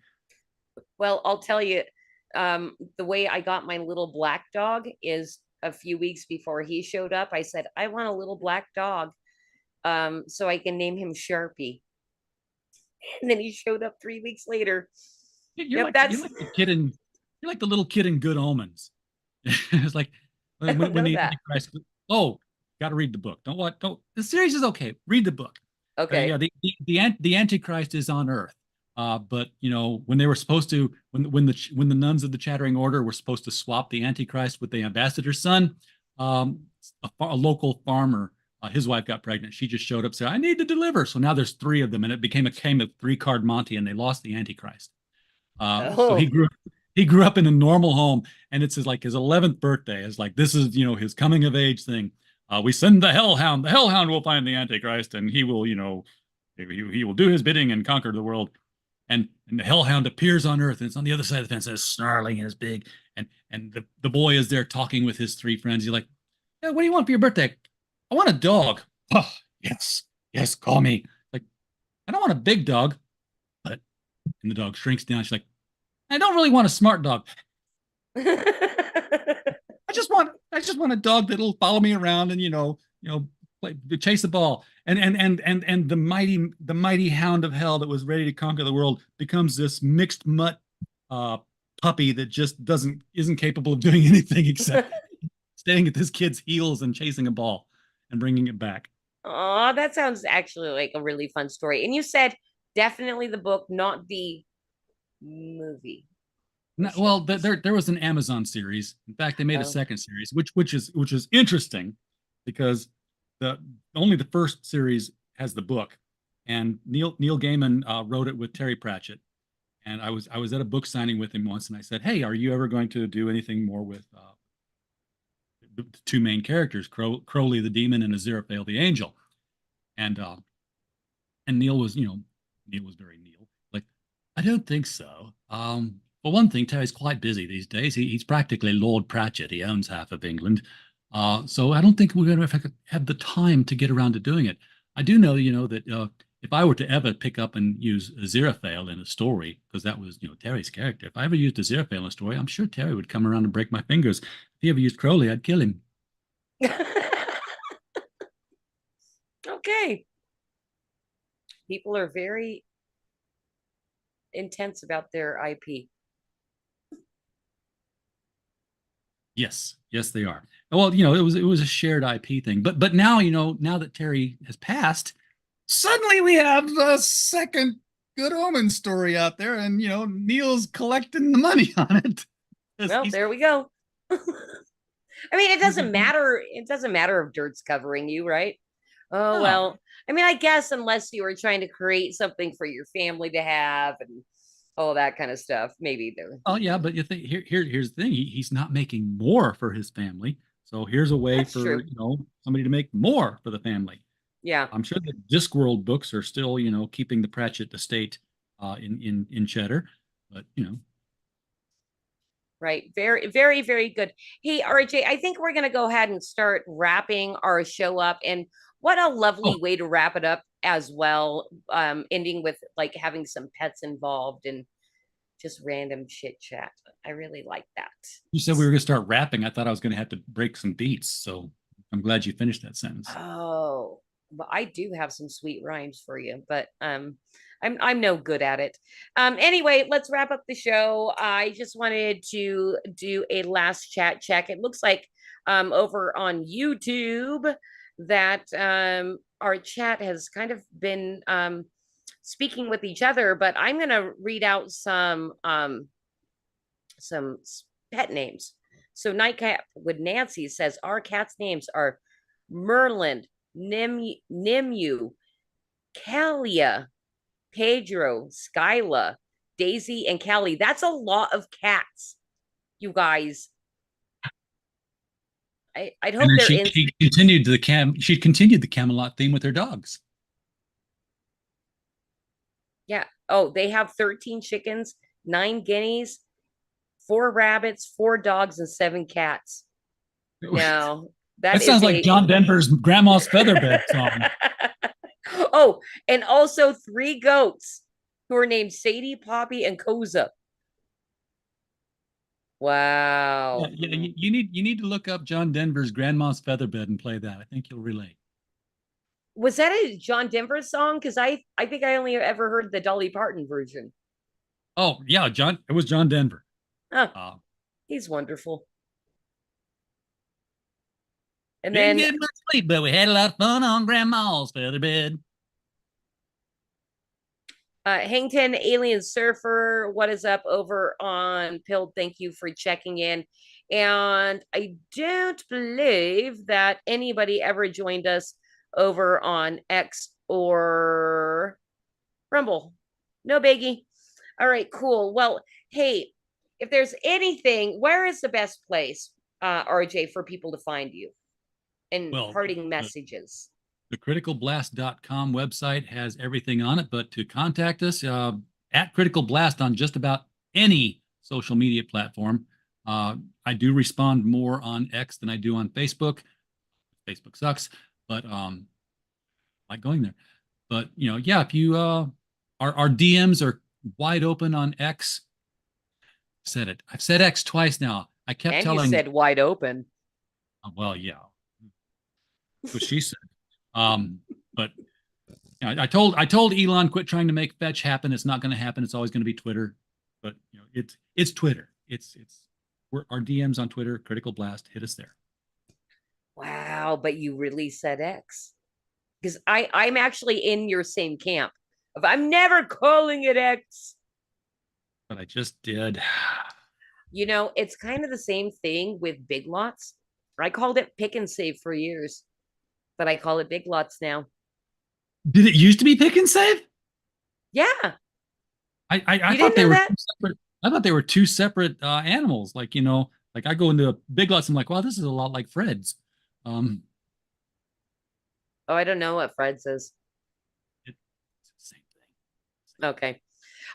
[SPEAKER 7] Well, I'll tell you, the way I got my little black dog is a few weeks before he showed up. I said, I want a little black dog, so I can name him Sharpie. And then he showed up 3 weeks later.
[SPEAKER 10] You're like the kid in, you're like the little kid in Good Omens. It's like when the Antichrist. Oh, got to read the book. Don't. The series is okay. Read the book.
[SPEAKER 7] Okay.
[SPEAKER 10] Yeah. The Antichrist is on Earth. But when they were supposed to, when the nuns of the Chattering Order were supposed to swap the Antichrist with the ambassador's son, a local farmer, his wife got pregnant. She just showed up, said, "I need to deliver." So now there's 3 of them, and it became a 3-card Monty, and they lost the Antichrist. So he grew up in a normal home, and it's his 11th birthday. It's like, this is his coming of age thing. We send the Hellhound. The Hellhound will find the Antichrist, and he will he will do his bidding and conquer the world. And the Hellhound appears on Earth, and it's on the other side of the fence, and it's snarling and it's big. And the boy is there talking with his 3 friends. He's like, "Yeah, what do you want for your birthday?" "I want a dog." "Oh, yes, call me." Like, "I don't want a big dog." But and the dog shrinks down. She's like, "I don't really want a smart dog. I just want a dog that'll follow me around and chase the ball." And the mighty hound of hell that was ready to conquer the world becomes this mixed mutt puppy that just isn't capable of doing anything except staying at this kid's heels and chasing a ball and bringing it back.
[SPEAKER 7] Oh, that sounds actually like a really fun story. And you said definitely the book, not the movie.
[SPEAKER 10] No, well, there was an Amazon series. In fact, they made a second series, which is interesting because only the first series has the book, and Neil Gaiman wrote it with Terry Pratchett. And I was at a book signing with him once, and I said, "Hey, are you ever going to do anything more with the 2 main characters, Crowley the demon and Aziraphale the angel?" And Neil was very Neil. Like, "I don't think so. for one thing, Terry's quite busy these days. He's practically Lord Pratchett. He owns half of England. So I don't think we're going to have the time to get around to doing it. I do know, that if I were to ever pick up and use Aziraphale in a story, because that was, Terry's character, if I ever used Aziraphale in a story, I'm sure Terry would come around and break my fingers. If he ever used Crowley, I'd kill him.
[SPEAKER 7] Okay. People are very intense about their IP.
[SPEAKER 10] Yes, they are. Well, it was a shared IP thing, but now, now that Terry has passed, suddenly we have a second Good Omen story out there, and Neil's collecting the money on it.
[SPEAKER 7] Well, there we go. I mean, it doesn't matter. It doesn't matter if Dirt's covering you, right? Oh,
[SPEAKER 10] No.
[SPEAKER 7] well, I mean, I guess unless you were trying to create something for your family to have and all that kind of stuff, maybe there.
[SPEAKER 10] Oh yeah, but you think here's the thing: he's not making more for his family, so here's a way
[SPEAKER 7] That's
[SPEAKER 10] for
[SPEAKER 7] true.
[SPEAKER 10] somebody to make more for the family.
[SPEAKER 7] Yeah.
[SPEAKER 10] I'm sure the Discworld books are still keeping the Pratchett estate in cheddar, but
[SPEAKER 7] Right. Very, very, very good. Hey, RJ, I think we're going to go ahead and start wrapping our show up. And what a lovely way to wrap it up as well. Ending with like having some pets involved and just random chit chat. I really like that.
[SPEAKER 10] You said we were going to start rapping. I thought I was going to have to break some beats, so I'm glad you finished that sentence.
[SPEAKER 7] Oh, but I do have some sweet rhymes for you, but I'm no good at it. Anyway, let's wrap up the show. I just wanted to do a last chat check. It looks like over on YouTube that our chat has kind of been speaking with each other, but I'm going to read out some pet names. So Nightcap with Nancy says our cats' names are Merlin, Nimue, Kalia, Pedro, Skyla, Daisy, and Callie. That's a lot of cats, you guys. I'd hope
[SPEAKER 10] And
[SPEAKER 7] they're
[SPEAKER 10] then
[SPEAKER 7] in.
[SPEAKER 10] she continued the Camelot theme with her dogs.
[SPEAKER 7] Yeah. Oh, they have 13 chickens, 9 guineas, 4 rabbits, 4 dogs, and 7 cats. Now
[SPEAKER 10] That sounds like John Denver's Grandma's Featherbed song.
[SPEAKER 7] Oh, and also 3 goats who are named Sadie, Poppy, and Koza. Wow.
[SPEAKER 10] Yeah, you need to look up John Denver's Grandma's Featherbed and play that. I think you'll relate.
[SPEAKER 7] Was that a John Denver song? Because I think I only ever heard the Dolly Parton version.
[SPEAKER 10] Oh yeah, it was John Denver.
[SPEAKER 7] Oh, he's wonderful. And
[SPEAKER 12] Didn't
[SPEAKER 7] then
[SPEAKER 12] get much sleep, but we had a lot of fun on Grandma's featherbed.
[SPEAKER 7] Hangton Alien Surfer, what is up over on Pilled? Thank you for checking in. And I don't believe that anybody ever joined us over on X or Rumble. No biggie. All right, cool. Well, hey, if there's anything, where is the best place, RJ, for people to find you? And parting messages.
[SPEAKER 10] The criticalblast.com website has everything on it, but to contact us at Critical Blast on just about any social media platform. I do respond more on X than I do on Facebook. Facebook sucks, but I like going there. But yeah, if you our DMs are wide open on X. Said it. I've said X twice now. I kept
[SPEAKER 7] And
[SPEAKER 10] telling.
[SPEAKER 7] you said wide open.
[SPEAKER 10] Well, yeah. That's what she said. But I told Elon, quit trying to make fetch happen. It's not going to happen. It's always going to be Twitter. But it's Twitter. We're our DMs on Twitter. Critical Blast. Hit us there.
[SPEAKER 7] Wow, but you really said X. Because I'm actually in your same camp. I'm never calling it X.
[SPEAKER 10] But I just did.
[SPEAKER 7] It's kind of the same thing with Big Lots. I called it Pick and Save for years, but I call it Big Lots now.
[SPEAKER 10] Did it used to be Pick and Save?
[SPEAKER 7] Yeah.
[SPEAKER 10] I thought they were two separate. I thought they were two separate animals. Like I go into Big Lots. I'm like, wow, this is a lot like Fred's.
[SPEAKER 7] Oh, I don't know what Fred's is.
[SPEAKER 10] It's the same thing.
[SPEAKER 7] Okay.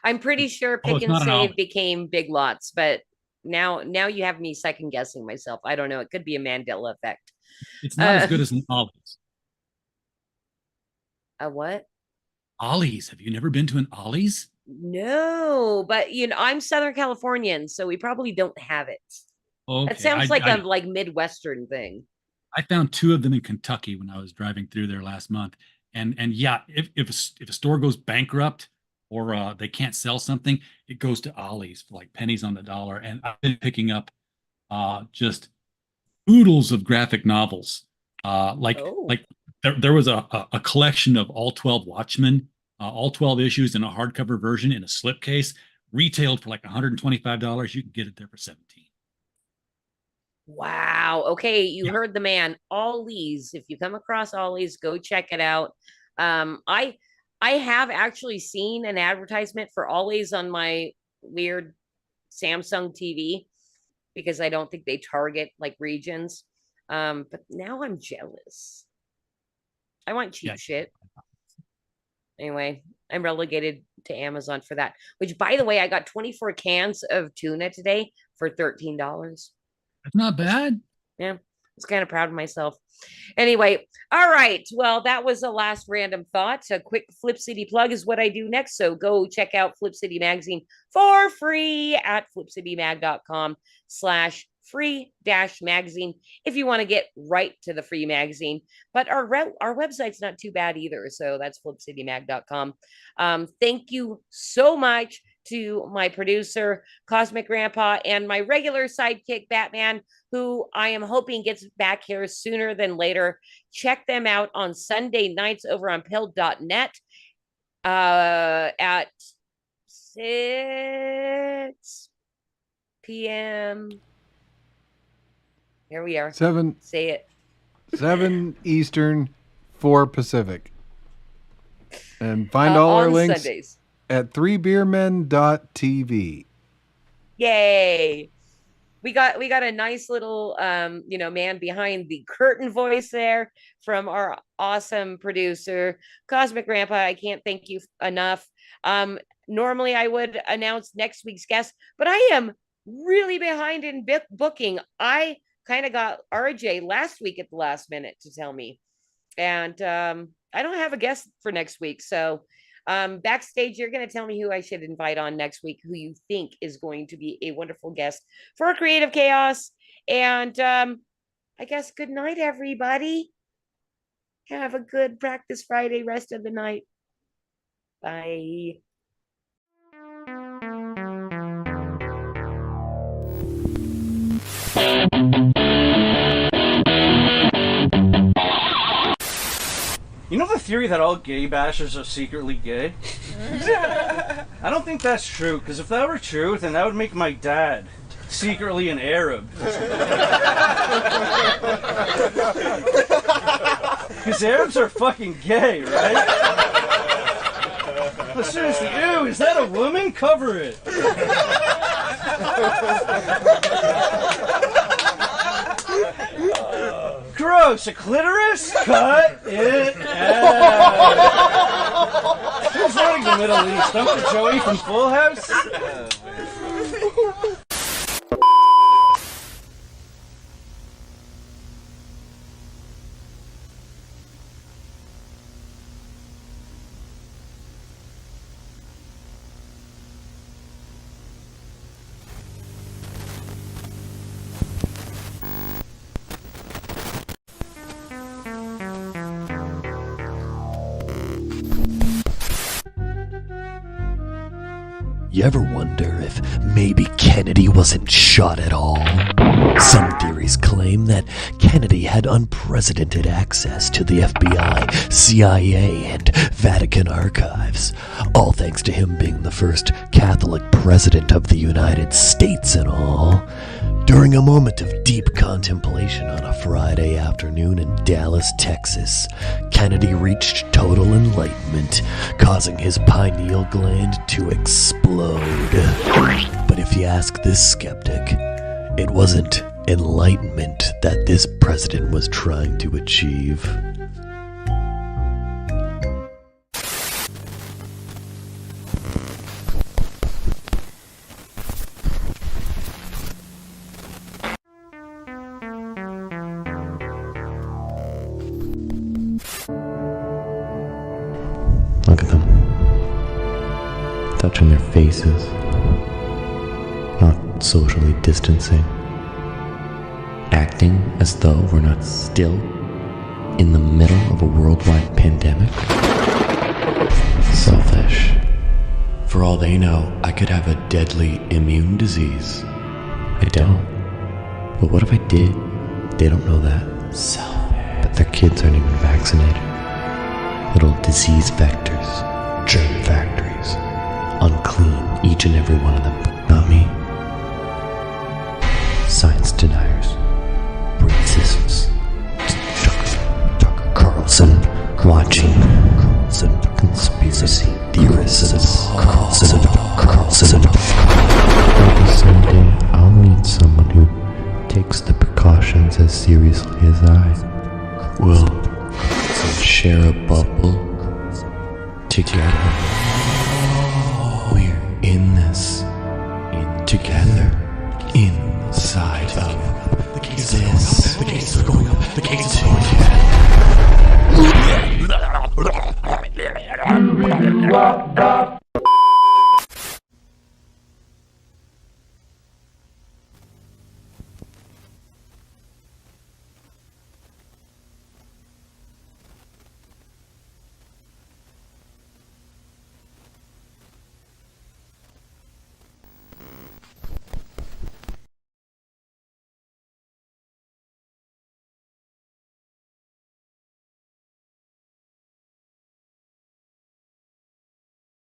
[SPEAKER 7] I'm pretty sure
[SPEAKER 10] Oh,
[SPEAKER 7] Pick
[SPEAKER 10] it's
[SPEAKER 7] and
[SPEAKER 10] not an
[SPEAKER 7] Save
[SPEAKER 10] Ollie.
[SPEAKER 7] became Big Lots, but now you have me second guessing myself. I don't know. It could be a Mandela effect.
[SPEAKER 10] It's not as good as an Ollie's.
[SPEAKER 7] A what?
[SPEAKER 10] Ollie's. Have you never been to an Ollie's?
[SPEAKER 7] No, but I'm Southern Californian, so we probably don't have it.
[SPEAKER 10] Okay.
[SPEAKER 7] That sounds like a like Midwestern thing.
[SPEAKER 10] I found 2 of them in Kentucky when I was driving through there last month. And yeah, if a store goes bankrupt or they can't sell something, it goes to Ollie's for like pennies on the dollar. And I've been picking up just oodles of graphic novels. Like there was a collection of all 12 Watchmen, all 12 issues in a hardcover version in a slipcase, retailed for like $125. You can get it there for $17.
[SPEAKER 7] Wow. Okay, you heard the man. Ollie's. If you come across Ollie's, go check it out. I have actually seen an advertisement for Ollie's on my weird Samsung TV because I don't think they target like regions. But now I'm jealous. I want cheap shit. Anyway, I'm relegated to Amazon for that. Which, by the way, I got 24 cans of tuna today for $13.
[SPEAKER 10] That's not bad.
[SPEAKER 7] Yeah, I was kind of proud of myself. Anyway, all right. Well, that was the last random thought. A quick Flip City plug is what I do next. So go check out Flip City Magazine for free at flipcitymag.com/free-magazine if you want to get right to the free magazine. But our website's not too bad either. So that's flipcitymag.com. Thank you so much to my producer, Cosmic Grandpa, and my regular sidekick, Batman, who I am hoping gets back here sooner than later. Check them out on Sunday nights over on Pilled.net at 6 p.m. Here we are.
[SPEAKER 13] 7.
[SPEAKER 7] Say it.
[SPEAKER 13] 7 Eastern, 4 Pacific. And find all our links
[SPEAKER 7] Sundays
[SPEAKER 13] at 3beermen.tv.
[SPEAKER 7] Yay. We got a nice little man behind the curtain voice there from our awesome producer, Cosmic Grandpa. I can't thank you enough. Normally I would announce next week's guest, but I am really behind in booking. I kind of got RJ last week at the last minute to tell me. And I don't have a guest for next week. So backstage, you're going to tell me who I should invite on next week, who you think is going to be a wonderful guest for Creative Chaos. And I guess good night, everybody. Have a good Practice Friday rest of the night. Bye.
[SPEAKER 14] You know the theory that all gay bashers are secretly gay? I don't think that's true, because if that were true, then that would make my dad secretly an Arab. Because Arabs are fucking gay, right? But seriously, ew, is that a woman? Cover it. Gross, a clitoris? Cut it out. Who's running the Middle East? Uncle Joey from Full House?
[SPEAKER 1] You ever wonder if maybe Kennedy wasn't shot at all? Some theories claim that Kennedy had unprecedented access to the FBI, CIA, and Vatican archives, all thanks to him being the first Catholic president of the United States and all. During a moment of deep contemplation on a Friday afternoon in Dallas, Texas, Kennedy reached total enlightenment, causing his pineal gland to explode. But if you ask this skeptic, it wasn't enlightenment that this president was trying to achieve.
[SPEAKER 15] touching their faces, not socially distancing, acting as though we're not still in the middle of a worldwide pandemic. Selfish. For all they know, I could have a deadly immune disease. I don't. But what if I did? They don't know that. But their kids aren't even vaccinated. Little disease vectors, germ factories. Unclean, each and every one of them, but not me. Science deniers. Racists. Tucker Carlson. Watching. Carlson. Conspiracy theorists. Carlson. Maybe someday I'll meet someone who takes the precautions as seriously as I. We'll share a bubble together. We're in this together inside of this.
[SPEAKER 2] The cases are going up. The cases are going up.